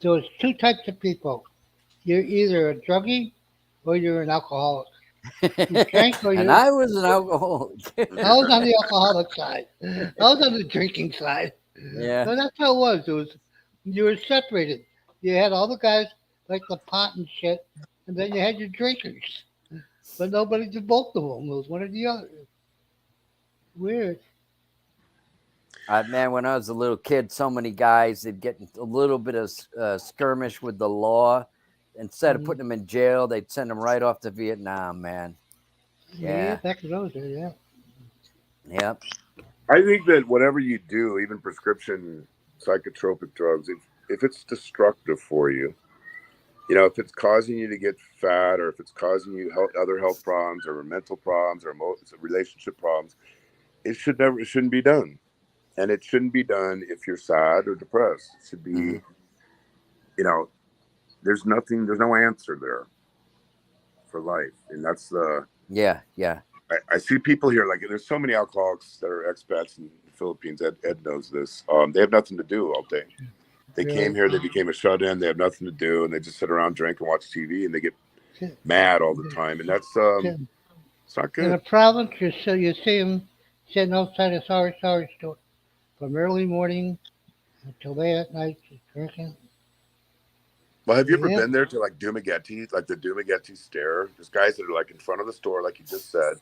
there was 2 types of people. You're either a druggie or you're an alcoholic. You drank or and I was an alcoholic. I was on the alcoholic side. I was on the drinking side. Yeah. So that's how it was. You were separated. You had all the guys like the pot and shit, and then you had your drinkers. But nobody did both of them. It was one or the other. Weird. Man, when I was a little kid, so many guys they'd get a little bit of skirmish with the law. Instead of putting them in jail, they'd send them right off to Vietnam, man. Yeah, back in those days, yeah. Yep. I think that whatever you do, even prescription psychotropic drugs, if it's destructive for you, if it's causing you to get fat, or if it's causing you other health problems or mental problems or relationship problems, it shouldn't be done. And it shouldn't be done if you're sad or depressed. It should be, there's no answer there for life. And that's yeah. I see people here, like there's so many alcoholics that are expats in the Philippines. Ed knows this. They have nothing to do all day. They Really? came here, they became a shut-in. They have nothing to do, and they just sit around, drink, and watch TV, and they get Sit- mad all the time, and that's sit- it's not In good. a province, you see them sitting outside a sorry store from early morning until late at night, just drinking. Well, have you ever Yeah, been there to like Dumagetti, like the Dumagetti stare? There's guys that are like in front of the store, like you just said,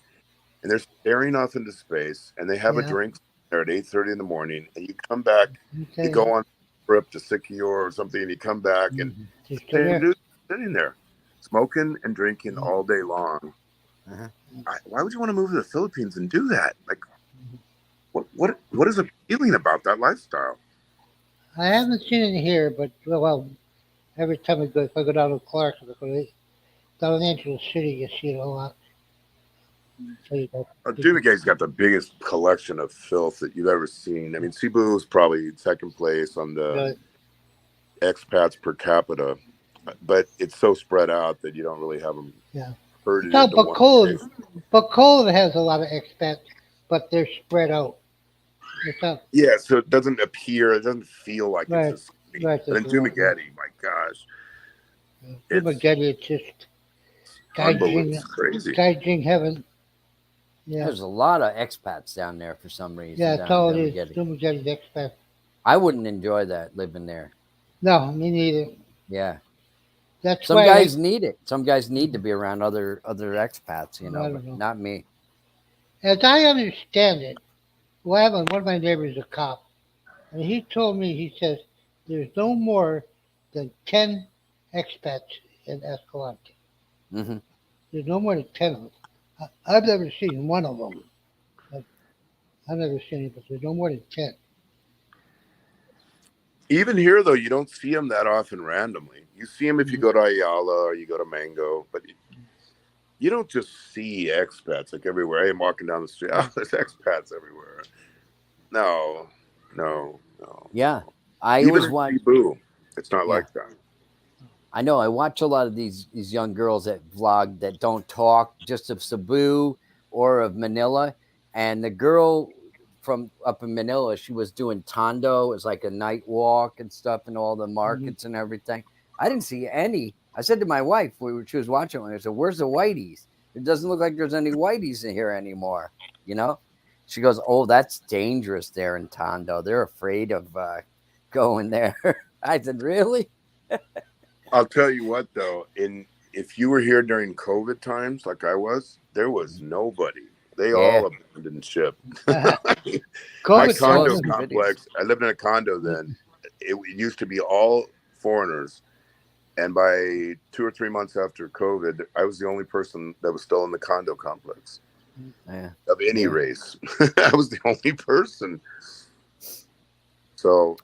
and they're staring off into space, and they have a yeah. drink there at 8:30 in the morning, and you come back, you Okay. go on a trip to Sikyor or something, and you come back, and Mhm. They're still same there. dude sitting there, smoking and drinking Mhm. all day long. Uh-huh. Why would you want to move to the Philippines and do that? Like, what is appealing about that lifestyle? I haven't seen it here, but well, every time if I go down to Clark, if I go down to Angelo City, you see it a lot. So you go, Dumagetti's got the biggest collection of filth that you've ever seen. I mean, Cebu is probably second place on the the, expats per capita, but it's so spread out that you don't really have them yeah. herded No, into one place. Bacolod has a lot of expats, but they're spread out. It's not Yeah, so it doesn't appear, it doesn't feel like it's right. the same. Right. But There's in a lot. Dumagetti, my gosh, it's Dumagetti, it's just unbelievable. gaijin, It's crazy. gaijin heaven. Yeah. There's a lot of expats down there for some reason Yeah, that's down in all it is. Dumagetti. Dumagetti's expat. I wouldn't enjoy that living there. No, me neither. Yeah. That's Some why guys need it. Some guys need to be around other expats, I but don't know. not me. As I understand it, one of my neighbors is a cop, and he told me, he says, there's no more than 10 expats in Escalante. Hmm. There's no more than 10 of them. I've never seen one of them. I've never seen it, but there's no more than 10. Even here, though, you don't see them that often randomly. You see them if you Mhm. go to Ayala or you go to Mango, but you don't just see expats like everywhere. Hey, I'm walking down the street. Oh, there's expats everywhere. No, no, no. Yeah. I Even always in want. Cebu, it's not Yeah. like that. I know. I watch a lot of these young girls that vlog that don't talk just of Cebu or of Manila. And the girl from up in Manila, she was doing Tondo. It's like a night walk and stuff, and all the Mhm. markets and everything. I didn't see any. I said to my wife, she was watching one. I said, "Where's the whiteys? It doesn't look like there's any whiteys in here anymore." You know? She goes, "Oh, that's dangerous there in Tondo. They're afraid of going there." I said, "Really?" I'll tell you what, though, if you were here during COVID times, like I was, there was nobody. They Yeah. all abandoned ship. My COVID Saw condo time. some videos. complex, I lived in a condo then. It used to be all foreigners. And by 2 or 3 months after COVID, I was the only person that was still in the condo complex Yeah. of any Yeah. race. I was the only person. So,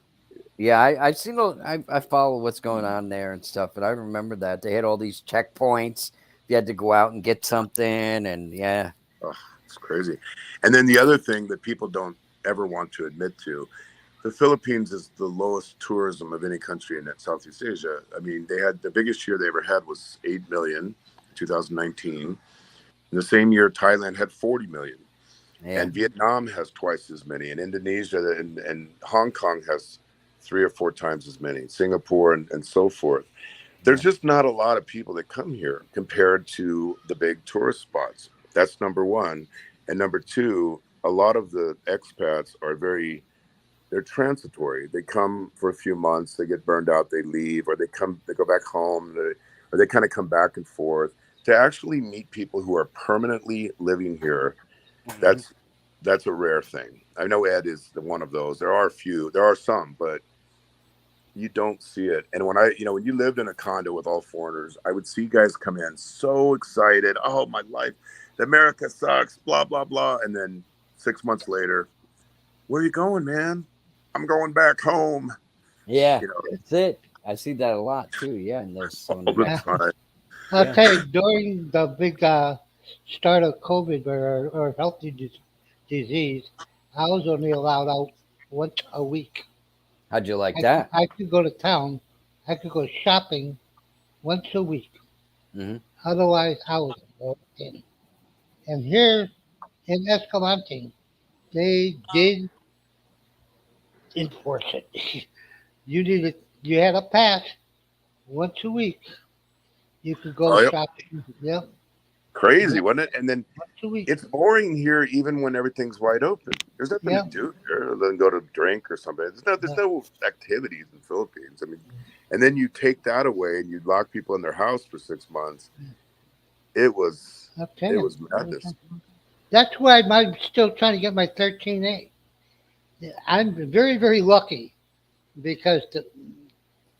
Yeah, I seen. I follow what's going on there and stuff, and I remember that they had all these checkpoints. You had to go out and get something, and yeah, oh, it's crazy. And then the other thing that people don't ever want to admit to, the Philippines is the lowest tourism of any country in Southeast Asia. I mean, they had the biggest year they ever had was 8 million in 2019. In the same year, Thailand had 40 million. yeah, And Vietnam has twice as many. And Indonesia and Hong Kong has 3 or 4 times as many. Singapore and so forth. There's just not a lot of people that come here compared to the big tourist spots. That's number one. And number two, a lot of the expats are they're transitory. They come for a few months, they get burned out, they leave, or they go back home, or they kind of come back and forth. To actually meet people who are permanently living here, Mhm. that's a rare thing. I know Ed is one of those. There are a few, there are some, but you don't see it. And when you lived in a condo with all foreigners, I would see guys come in so excited. Oh, my life, America sucks, blah, blah, blah. And then 6 months later, where you going, man? I'm going back home. yeah. You know, That's it. I see that a lot too. Yeah, and those some of all the the Uh, expats. time. I'll Yeah. tell you, during the big start of COVID or healthy disease, I was only allowed out once a week. How'd you like that? I could go to town. I could go shopping once a week. Hmm. Otherwise, I was allowed in. And here in Escalante, they did enforce it. You had a pass once a week. You could go Oh, yep. shopping. Yep, Crazy, yep, wasn't it? And then once a week. it's boring here, even when everything's wide open. There's nothing to Yep. do here other than go to drink or something. There's no activities in the Philippines. I mean, and then you take that away and you lock people in their house for 6 months. It was Okay. madness. That's why I'm still trying to get my 13A. I'm very, very lucky because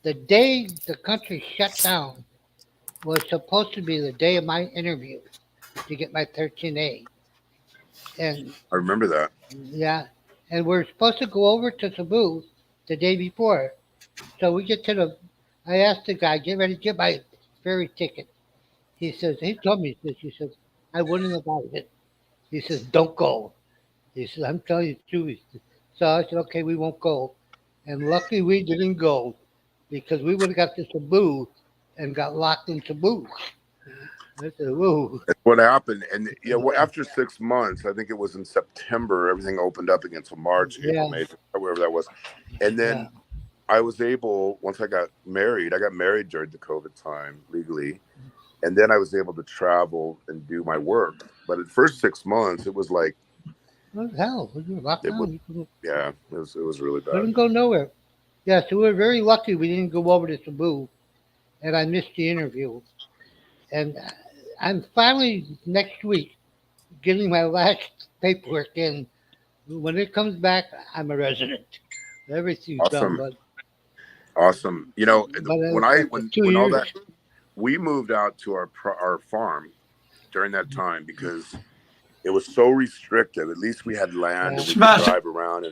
the day the country shut down was supposed to be the day of my interview to get my 13A. And I remember that. yeah, and we're supposed to go over to Cebu the day before. So we get to I asked the guy, get ready to get my ferry ticket. He told me, he says, I wouldn't have bought it. He says, don't go. He says, I'm telling you the truth. So I said, okay, we won't go. And luckily we didn't go because we would have got to Cebu and got locked in Cebu. I said, whoa. That's what happened. And after 6 months, I think it was in September, everything opened up again. So March, April, May, wherever that was. And then I was able, once I got married during the COVID time legally. And then I was able to travel and do my work. But the first 6 months, it was like, What the hell? We were locked down. it was really bad. Couldn't go nowhere. Yeah, so we were very lucky we didn't go over to Cebu, and I missed the interview. And I'm finally next week getting my last paperwork in. When it comes back, I'm a resident. Everything's done, but awesome. You know, when all years. that, we moved out to our farm during that time because it was so restrictive. At least we had land and we could drive around,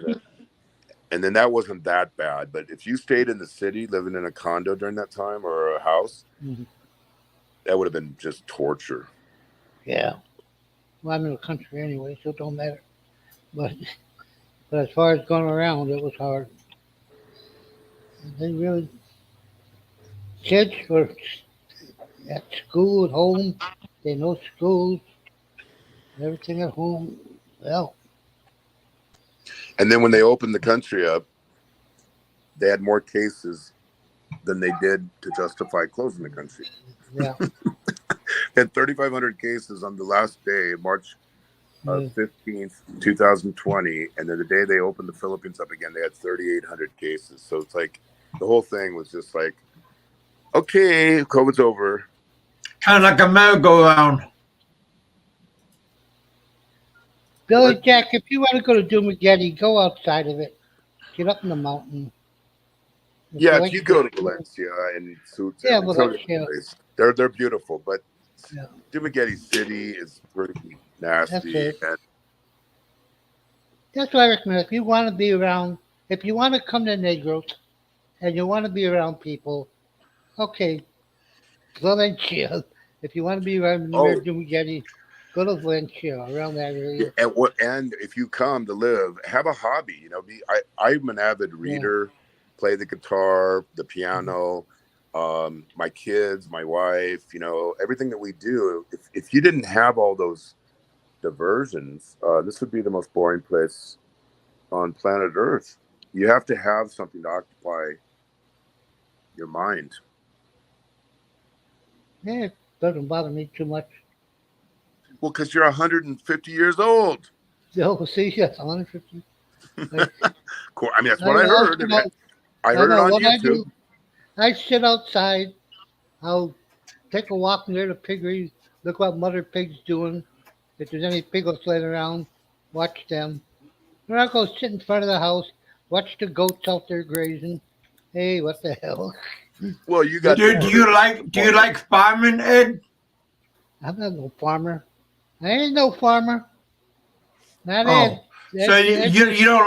and then that wasn't that bad. But if you stayed in the city, living in a condo during that time or a house, that would have been just torture. Yeah. Well, I'm in the country anyway, so it don't matter. But as far as going around, it was hard. They really kids were at school at home. They know schools, everything at home. Well, and then when they opened the country up, they had more cases than they did to justify closing the country. Yeah. They had 3,500 cases on the last day, March 15th, 2020. And then the day they opened the Philippines up again, they had 3,800 cases. So it's like the whole thing was just like, okay, COVID's over. Kind of like a merry-go-round. Billy Jack, if you want to go to Dumaguete, go outside of it. Get up in the mountain. If you go to Valencia and Suits, Valencia. They're beautiful, but Dumaguete City is pretty nasty. That's what I recommend. If you want to be around, if you want to come to Negros and you want to be around people, okay, Valencia. If you want to be around Dumaguete, go to Valencia, around that area. And if you come to live, have a hobby. You know, I'm an avid reader, play the guitar, the piano. My kids, my wife, you know, everything that we do. If you didn't have all those diversions, this would be the most boring place on planet Earth. You have to have something to occupy your mind. Yeah, it doesn't bother me too much. Well, because you're 150 years old. Oh, see, yes, 150. I mean, that's what I heard. I heard it on YouTube. I sit outside. I'll take a walk near the piggery, look what mother pig's doing. If there's any piglets laying around, watch them. Then I'll go sit in front of the house, watch the goats out there grazing. Hey, what the hell? Well, you got. Do you like farming, Ed? I'm not no farmer. I ain't no farmer. Not Ed. So you don't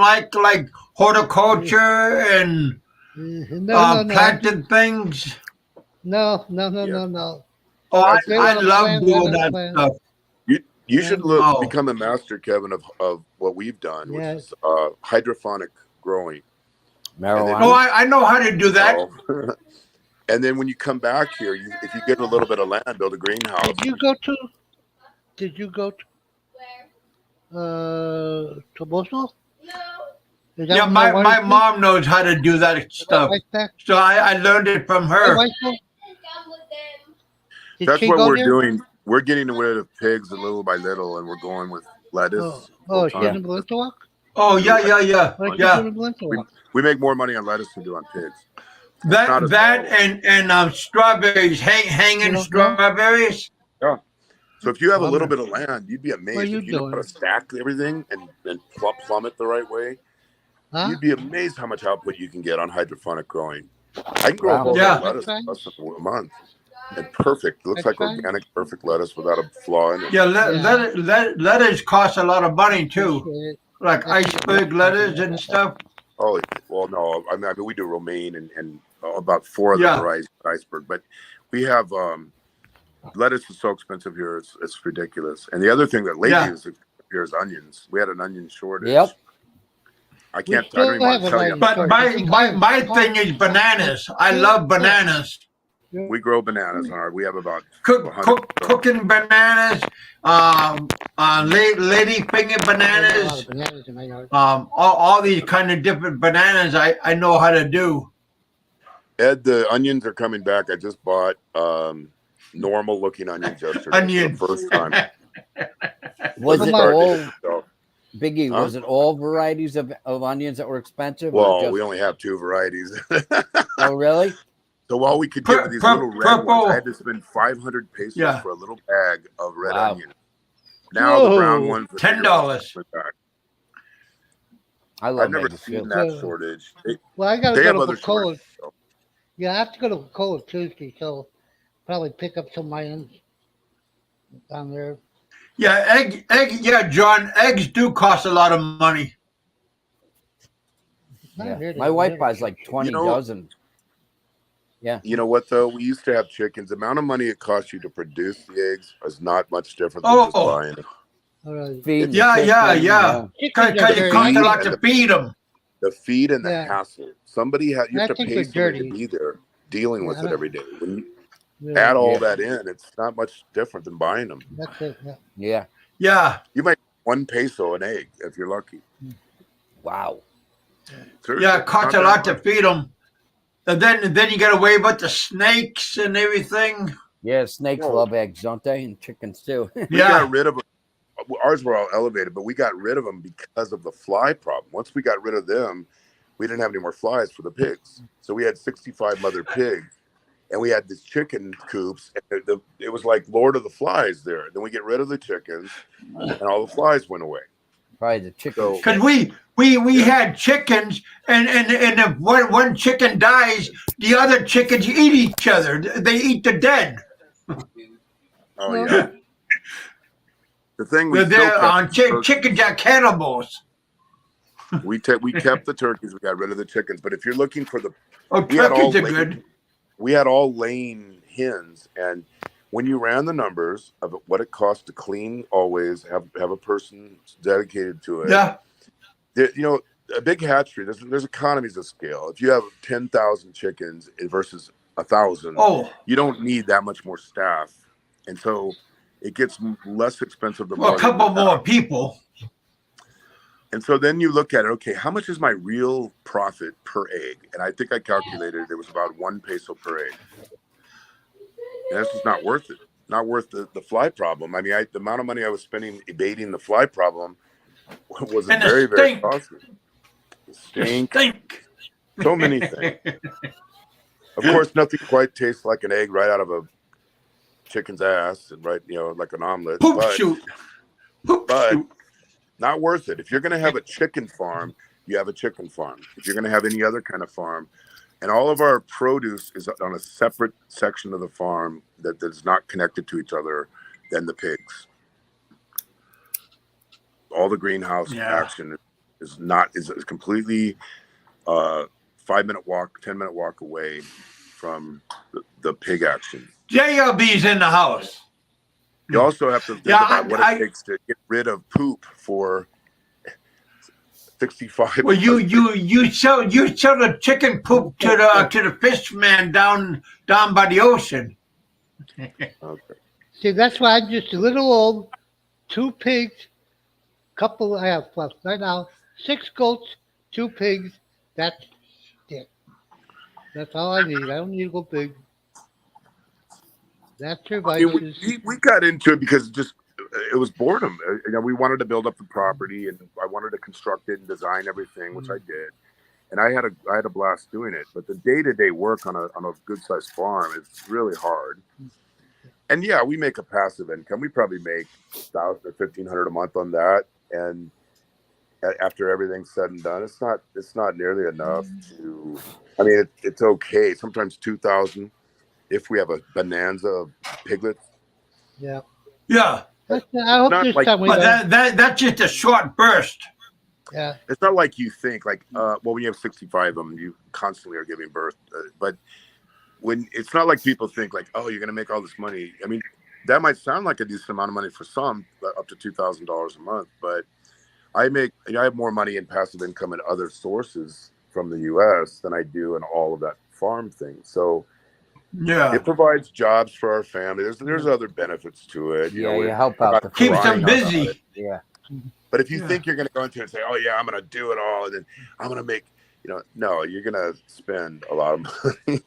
like horticulture and planting things? No. Oh, I love doing that stuff. You should become a master, Kevin, of what we've done, which is hydroponic growing. Marijuana. I know how to do that. And then when you come back here, if you get a little bit of land, build a greenhouse. Did you go to where? To Boston? No. Is that Yeah, what my my wife mom knows how to do that did? My stuff. wife back? So I learned it from My her. wife go? Did That's she what go we're there? doing. We're getting rid of pigs little by little, and we're going with lettuce full She's time. in Blinterwalk? Oh Do yeah, yeah. What did she do Yeah. in Blinterwalk? We make more money on lettuce than we do on pigs. It's not That as and strawberries, hanging don't know? strawberries. yeah. So if you have a little Bummer. bit of land, you'd be What are amazed you if you know how doing? to stack everything and plumb it the right way. Huh? You'd be amazed how much output you can get on hydroponic growing. I can grow a Wow. whole Yeah. head of lettuce in less than a month. And perfect. Looks That's like fine. organic, perfect lettuce without a flaw in it. Yeah, Yeah. lettuce costs a lot of money too, Appreciate it. like I think iceberg lettuce and stuff. Oh, well, no. I mean, we do romaine and about 4 other Yeah. varieties of iceberg. But we have lettuce is so expensive here. It's ridiculous. And the other thing that lately Yeah. is expensive here is onions. We had an onion shortage. Yep. I We don't still even want have to an tell you. onion But shortage. I think my thing is bananas. I love bananas. We grow bananas on our. We have about 100. Cooking bananas, lady finger I got a lot bananas, of bananas in my yard. all these kind of different bananas I know how to do. Ed, the onions are coming back. I just bought normal looking onions yesterday Onions. for the first time. Was They're it starting to all, hit themselves. Biggie, Huh? was it all varieties of onions that were expensive? Or Well, just... we only have 2 varieties. Oh, really? So all we could get were these little red ones. I had to spend 500 pesos Yeah. for a little bag of red Wow. onion. Now the brown ones are $10. I love I've never Bakersfield. seen that shortage. Well, I got They to have go other to Cola. shortages. though. Yeah, I have to go to Cola Tuesday, so probably pick up some onions down there. Yeah, yeah, John, eggs do cost a lot of money. Yeah. My wife buys like 20 dozen. Yeah. You know what though? We used to have chickens. The amount of money it costs you to produce the eggs is not much different than just buying them. Feed Yeah. Because it costs a lot to feed them. The feed and the hassle. You have to pay somebody dirty. to be there dealing with it every day. When you Yeah. add all that in, it's not much different than buying them. That's it. Yeah. Yeah. You make 1 peso an egg if you're lucky. Wow. Seriously, Yeah, it costs a lot to feed them. And then you got to worry about the snakes and everything. Yeah, snakes love eggs, don't they? And chickens too. We got rid of them. Ours were all elevated, but we got rid of them because of the fly problem. Once we got rid of them, we didn't have any more flies for the pigs. So we had 65 mother pigs, and we had these chicken coops. And it was like Lord of the Flies there. Then we get rid of the chickens, and all the flies went away. Probably the chickens. Because we had chickens, and if one chicken dies, the other chickens eat each other. They eat the dead. Oh yeah. The thing we chickens are cannibals. We kept the turkeys. We got rid of the chickens. But if you're looking for turkeys are good. We had all laying hens, and when you ran the numbers of what it cost to clean, always have a person dedicated to it. Yeah. A big hatchery. There's economies of scale. If you have 10,000 chickens versus 1,000, you don't need that much more staff, and so it gets less expensive. A couple more people. And so then you look at it. Okay, how much is my real profit per egg? And I think I calculated it was about 1 peso per egg. And that's just not worth it. Not worth the fly problem. I mean, the amount of money I was spending evading the fly problem was very, very costly. The stink. So many things. Of course, nothing quite tastes like an egg right out of a chicken's ass, and like an omelet. But not worth it. If you're going to have a chicken farm, you have a chicken farm. If you're going to have any other kind of farm, and all of our produce is on a separate section of the farm that is not connected to each other than the pigs. All the greenhouse action is completely 5-minute walk, 10-minute walk away from the pig action. JLB's in the house. You also have to think about what it takes to get rid of poop for 65. Well, you sell the chicken poop to the fish man down by the ocean. Okay. See, that's why I'm just a little old, 2 pigs, I have right now 6 goats, 2 pigs. That's it. That's all I need. I don't need to go big. That's your I mean, vices. we got into it because it was boredom. We wanted to build up the property, and I wanted to construct it and design everything, which I did. And I had a blast doing it. But the day-to-day work on a good-sized farm is really hard. And yeah, we make a passive income. We probably make $1,000 or $1,500 a month on that. And after everything's said and done, it's not nearly enough to. I mean, it's okay. Sometimes 2,000 if we have a bonanza of piglets. Yeah. Yeah. I hope not this like- time we But don't. that's just a short burst. Yeah. It's not like you think like, well, when you have 65 of them, you constantly are giving birth. But when it's not like people think like, oh, you're going to make all this money. I mean, that might sound like a decent amount of money for some, up to $2,000 a month. But I have more money in passive income and other sources from the U.S. than I do in all of that farm thing. So Yeah. it provides jobs for our family. There's other benefits to it. Yeah, we're you help not out the Keeps crying them about busy. it. Yeah. But if you Yeah. think you're going to go into it and say, oh, yeah, I'm going to do it all, and then I'm going to make, no, you're going to spend a lot of money.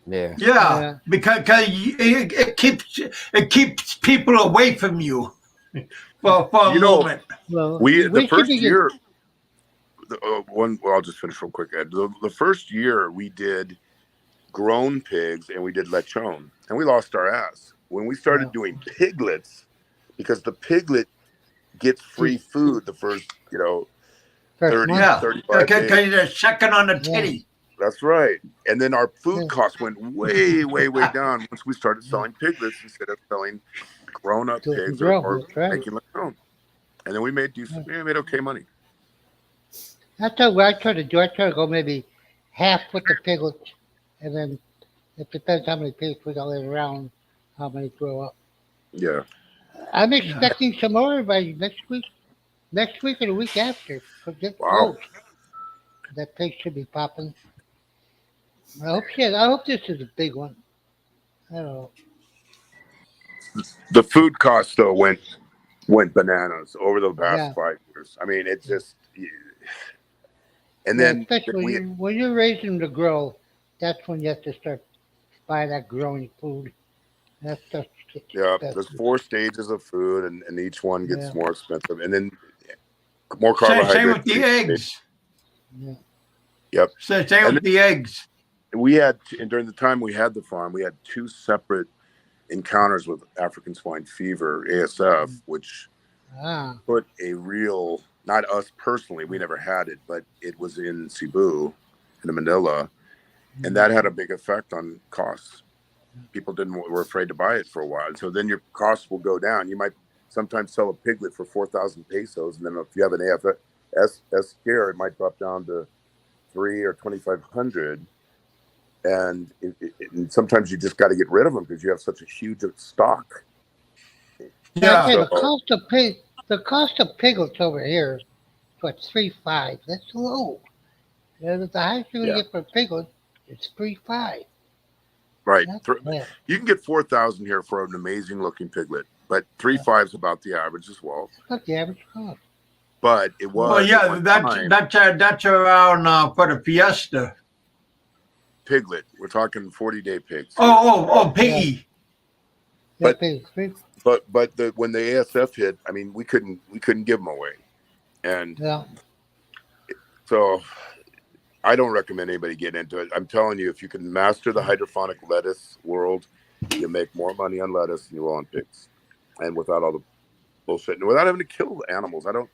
Yeah. Yeah. Because it keeps people away from you for a moment. Well, The should first be year, I'll just finish real quick, Ed. The first year we did grown pigs and we did lechon, and we lost our ass. When we started doing piglets, because the piglet gets free food the first, 30, Yeah. 35 days. Because you're sucking on the titty. That's right. And then our food costs went way, way, way down once we started selling piglets instead of selling grown-up pigs or making lechon. And then we made okay money. That's what I try to do. I try to go maybe half with the piglets, and then it depends how many pigs we got laying around, how many grow up. Yeah. I'm expecting some more by next week or the week after. So get Wow. close. That pig should be popping. I hope this is a big one. I don't know. The food costs though went bananas over the past 5 years. I mean, it just, and then especially when you're raising them to grow, that's when you have to start buying that growing food. That's just there's 4 stages of food, and each one gets more expensive, and then more carbohydrates. Same with the eggs. Yeah. Yep. Same with the eggs. We had, and during the time we had the farm, we had 2 separate encounters with African swine fever, ASF, which put a real, not us personally, we never had it, but it was in Cebu, in Manila, and that had a big effect on costs. People were afraid to buy it for a while. So then your costs will go down. You might sometimes sell a piglet for 4,000 pesos, and then if you have an AFS scare, it might drop down to 3 or 2,500. And sometimes you just got to get rid of them because you have such a huge stock. Yeah. So, the cost of piglets over here is what, 3.5. That's low. The highest you can get for a piglet is 3.5. Right. You can get 4,000 here for an amazing looking piglet, but 3.5 is about the average as well. Not the average cost. But it was. Well, yeah, that's around for the fiesta. Piglet. We're talking 40-day pigs. Piggy. Yeah. But when the ASF hit, I mean, we couldn't give them away, and so I don't recommend anybody get into it. I'm telling you, if you can master the hydroponic lettuce world, you make more money on lettuce than you will on pigs, and without all the bullshit, and without having to kill animals. I don't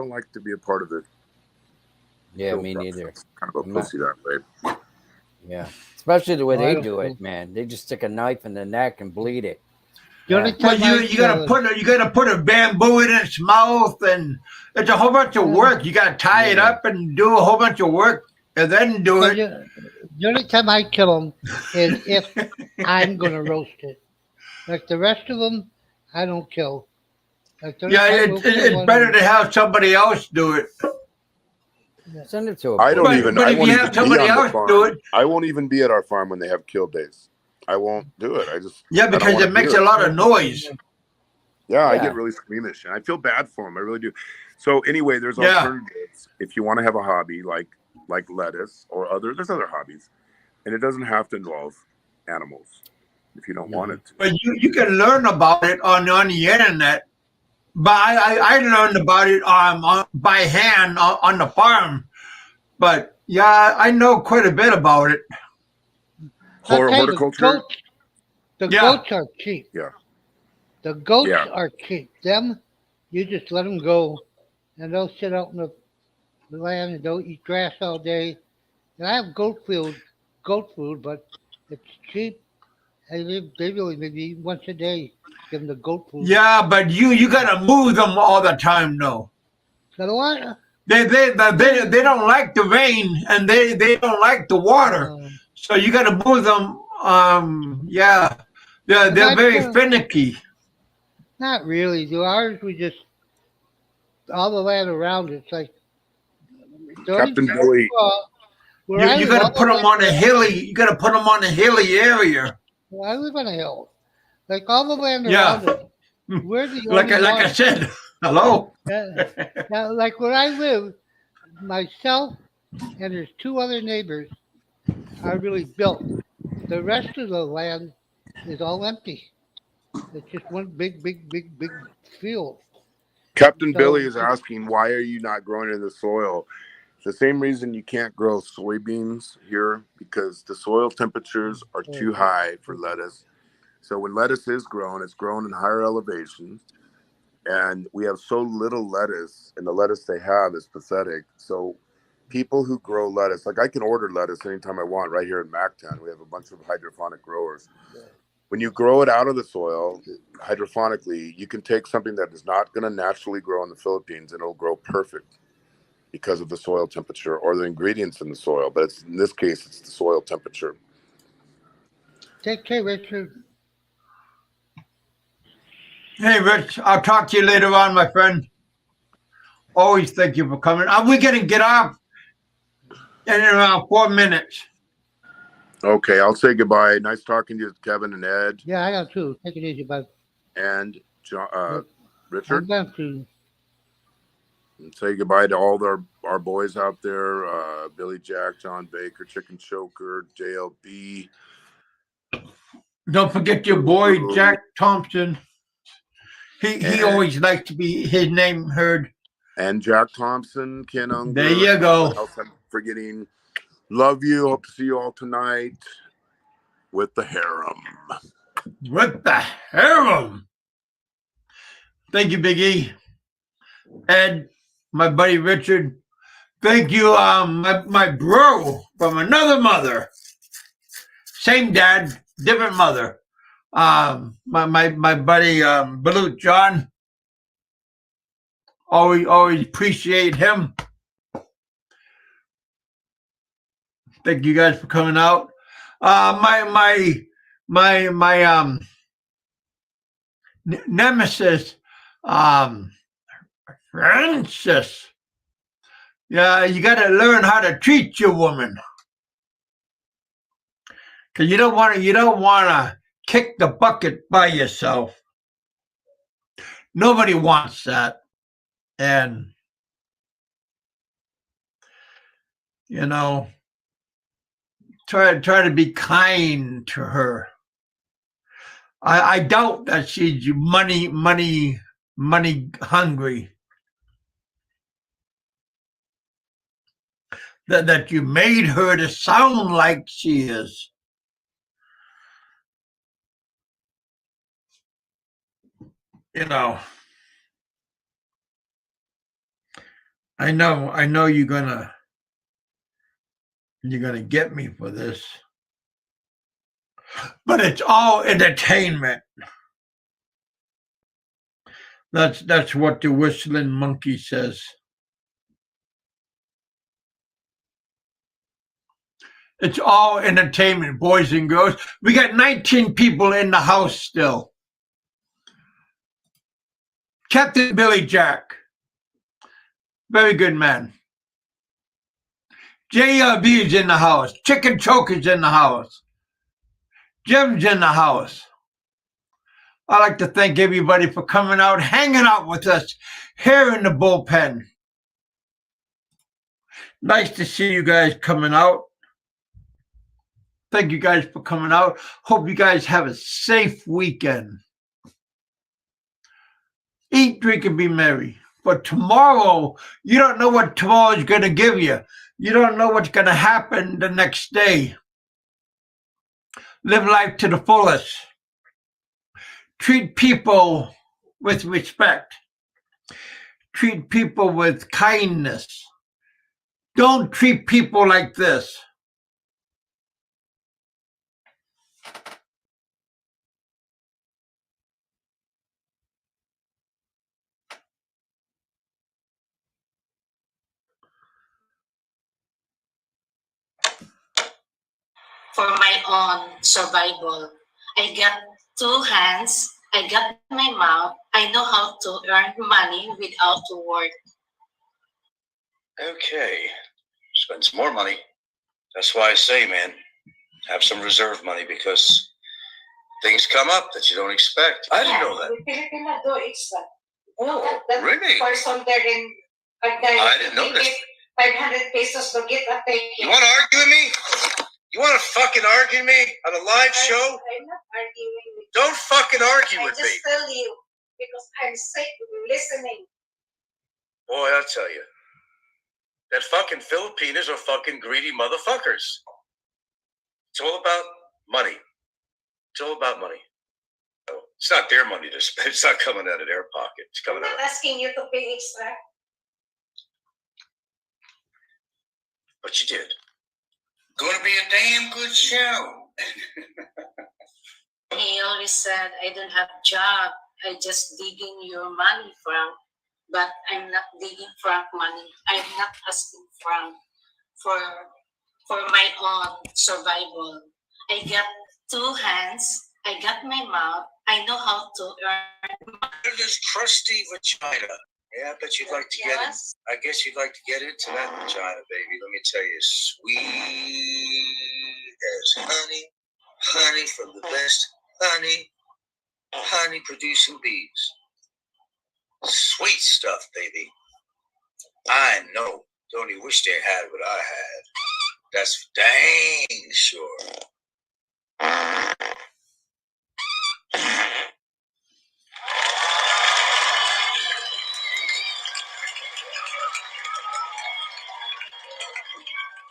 like to be a part of it. Yeah, me neither. It's kind of a pussy that way. Yeah, especially the way they do it, man. They just stick a knife in the neck and bleed it. Well, you gotta put a bamboo in its mouth, and it's a whole bunch of work. You gotta tie it up and do a whole bunch of work, and then do it. The only time I kill them is if I'm gonna roast it. Like the rest of them, I don't kill. It's better to have somebody else do it. Send it to I don't even. But if you have somebody else do it, I won't even be at our farm when they have kill days. I won't do it. because it makes a lot of noise. Yeah, I get really squeamish, and I feel bad for them. I really do. So anyway, there's Yeah. alternatives if you want to have a hobby like lettuce or there's other hobbies, and it doesn't have to involve animals if you don't want it to. But you can learn about it on the internet. But I learned about it by hand on the farm. But yeah, I know quite a bit about it. Horticulture. The goats are cheap. Yeah. The goats are cheap. Them, you just let them go, and they'll sit out in the land and they'll eat grass all day. And I have goat food, but it's cheap. And they really maybe eat once a day. Give them the goat food. Yeah, but you gotta move them all the time, though. Gotta what? They don't like the rain and they don't like the water, so you gotta move them. Yeah, they're very finicky. Not really. Do ours? We just all the land around it's like Captain Billy. You gotta put them on a hilly. You gotta put them on a hilly area. Well, I live on a hill. Like all the land around it. We're the only like I said. Hello. Now, like where I live, myself and there's two other neighbors are really built. The rest of the land is all empty. It's just one big field. Captain Billy is asking, why are you not growing in the soil? The same reason you can't grow soybeans here, because the soil temperatures are too high for lettuce. So when lettuce is grown, it's grown in higher elevations. And we have so little lettuce, and the lettuce they have is pathetic. So people who grow lettuce, like I can order lettuce anytime I want right here in Mactown. We have a bunch of hydroponic growers. When you grow it out of the soil hydroponically, you can take something that is not going to naturally grow in the Philippines and it'll grow perfect because of the soil temperature or the ingredients in the soil. But it's, in this case, it's the soil temperature. Take care, Richard. Hey, Rich, I'll talk to you later on, my friend. Always thank you for coming. We're going to get off in around 4 minutes. Okay, I'll say goodbye. Nice talking to you, Kevin and Ed. Yeah, I got too. Take it easy, bud. And Richard. I'm going to. And say goodbye to all our boys out there. Billy Jack, John Baker, Chicken Choker, JLB. Don't forget your boy, Jack Thompson. He always likes to be his name heard. And Jack Thompson, Ken Unger. There you go. What else I'm forgetting? Love you. Hope to see you all tonight with the harem. With the harem. Thank you, Big E. Ed, my buddy Richard. Thank you, my bro from another mother. Same dad, different mother. My buddy Balut John. Always appreciate him. Thank you guys for coming out. My nemesis, Francis. Yeah, you got to learn how to treat your woman, because you don't want to kick the bucket by yourself. Nobody wants that, and you know, try to be kind to her. I doubt that she's money hungry. That you made her to sound like she is. You know, I know you're gonna get me for this, but it's all entertainment. That's what the whistling monkey says. It's all entertainment, boys and girls. We got 19 people in the house still. Captain Billy Jack. Very good man. JLB is in the house. Chicken Choker's in the house. Jim's in the house. I'd like to thank everybody for coming out, hanging out with us here in the bullpen. Nice to see you guys coming out. Thank you guys for coming out. Hope you guys have a safe weekend. Eat, drink, and be merry. But tomorrow, you don't know what tomorrow is going to give you. You don't know what's going to happen the next day. Live life to the fullest. Treat people with respect. Treat people with kindness. Don't treat people like this. For my own survival, I got 2 hands, I got my mouth, I know how to earn money without to work. Okay, spend some more money. That's why I say, man, have some reserve money because things come up that you don't expect. I didn't know that. Filipino do expect. Oh, really? Person there in I didn't know this. 500 pesos to get a ticket. You want to argue with me? You want to fucking argue with me on a live show? I'm not arguing with you. Don't fucking argue with me. I just tell you because I'm sick of listening. Boy, I'll tell you. That fucking Filipinos are fucking greedy motherfuckers. It's all about money. It's all about money. It's not their money to spend. It's not coming out of their pocket. It's coming I'm out. not asking you to pay extra. But you did. Going to be a damn good show. He always said, I don't have a job. I just digging your money, Frank. But I'm not digging Frank money. I'm not asking Frank for my own survival. I got 2 hands. I got my mouth. I know how to earn money. This trusty vagina. Yeah, I bet you'd like to get it. I guess you'd like to get into that vagina, baby. Let me tell you, sweet as honey, honey from the best honey producing bees. Sweet stuff, baby. I know. Don't you wish they had what I had? That's dang sure.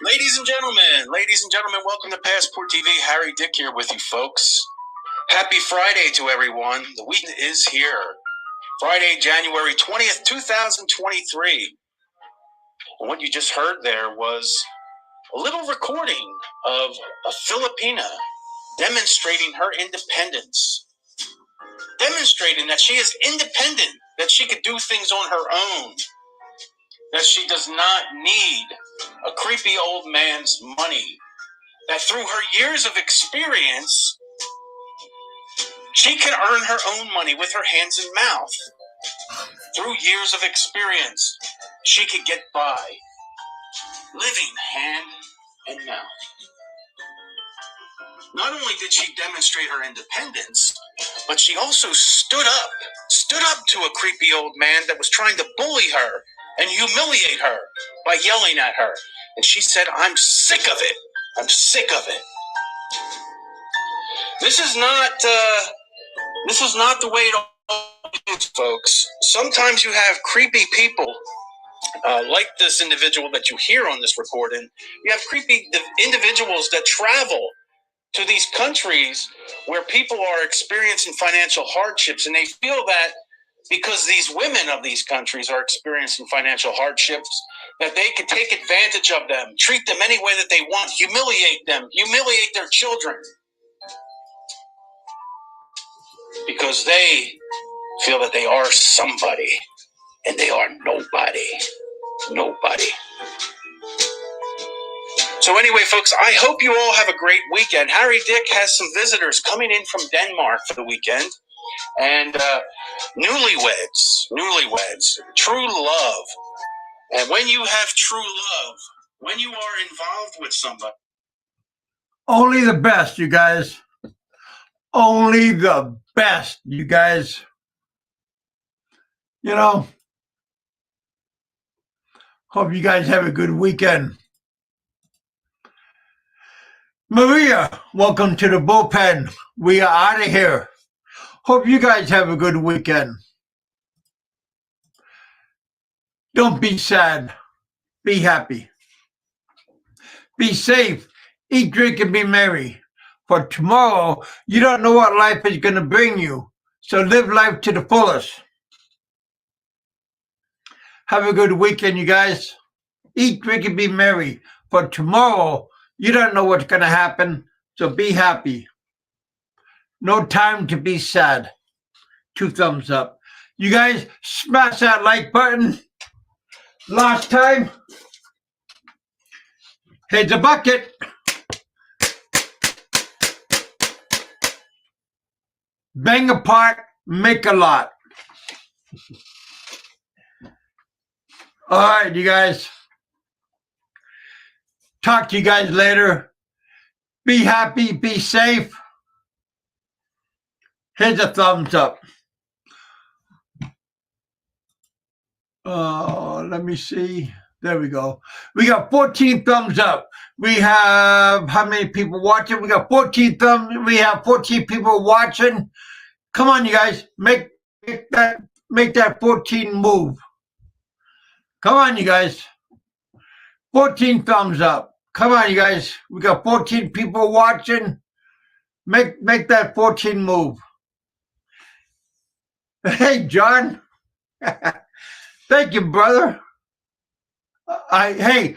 Ladies and gentlemen, welcome to Passport TV. Harry Dick here with you, folks. Happy Friday to everyone. The weekend is here. Friday, January 20th, 2023. And what you just heard there was a little recording of a Filipina demonstrating her independence. Demonstrating that she is independent, that she could do things on her own, that she does not need a creepy old man's money, that through her years of experience, she can earn her own money with her hands and mouth. Through years of experience, she could get by, living hand and mouth. Not only did she demonstrate her independence, but she also stood up to a creepy old man that was trying to bully her and humiliate her by yelling at her. And she said, I'm sick of it. I'm sick of it. This is not the way it all is, folks. Sometimes you have creepy people like this individual that you hear on this recording. You have creepy individuals that travel to these countries where people are experiencing financial hardships, and they feel that because these women of these countries are experiencing financial hardships, that they can take advantage of them, treat them any way that they want, humiliate them, humiliate their children, because they feel that they are somebody and they are nobody. Nobody. So anyway, folks, I hope you all have a great weekend. Harry Dick has some visitors coming in from Denmark for the weekend. And newlyweds, true love. And when you have true love, when you are involved with somebody. Only the best, you guys. only the best, you guys. You know, hope you guys have a good weekend. Maria, welcome to the bullpen. We are out of here. Hope you guys have a good weekend. Don't be sad. Be happy. Be safe. Eat, drink, and be merry. For tomorrow, you don't know what life is going to bring you. So live life to the fullest. Have a good weekend, you guys. Eat, drink, and be merry. For tomorrow, you don't know what's going to happen. So be happy. No time to be sad. 2 thumbs up. You guys smash that like button. Last time. Here's a bucket. Bang apart, make a lot. All right, you guys. Talk to you guys later. Be happy, be safe. Here's a thumbs up. Let me see. There we go. We got 14 thumbs up. We have how many people watching? We got 14 thumbs. We have 14 people watching. Come on, you guys. Make that 14 move. Come on, you guys. 14 thumbs up. Come on, you guys. We got 14 people watching. Make that 14 move. Hey, John. Thank you, brother. Hey,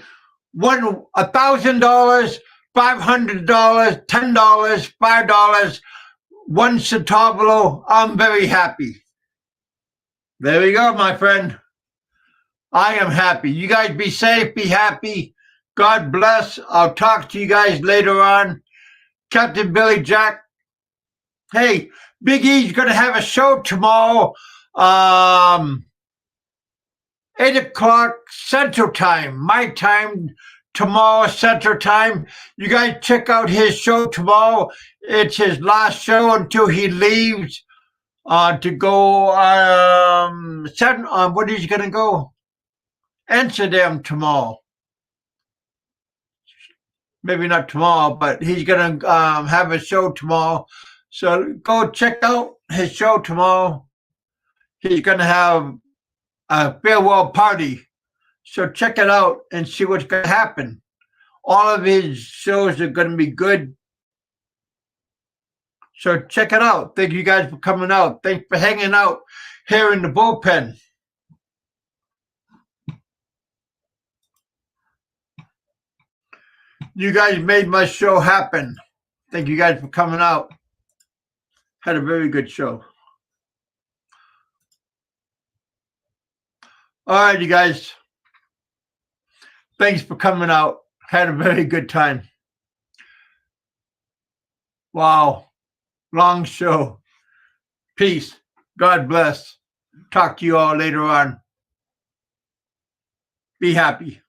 $1,000, $500, $10, $5, one centavo. I'm very happy. There you go, my friend. I am happy. You guys be safe, be happy. God bless. I'll talk to you guys later on. Captain Billy Jack. Hey, Big E's going to have a show tomorrow. 8 o'clock Central Time. My time tomorrow, Central Time. You guys check out his show tomorrow. It's his last show until he leaves to go. What is he going to go? Amsterdam tomorrow. Maybe not tomorrow, but he's going to have a show tomorrow. So go check out his show tomorrow. He's going to have a farewell party. So check it out and see what's going to happen. All of his shows are going to be good. So check it out. Thank you guys for coming out. Thanks for hanging out here in the bullpen. You guys made my show happen. Thank you guys for coming out. Had a very good show. All right, you guys. Thanks for coming out. Had a very good time. Wow. Long show. Peace. God bless. Talk to you all later on. Be happy.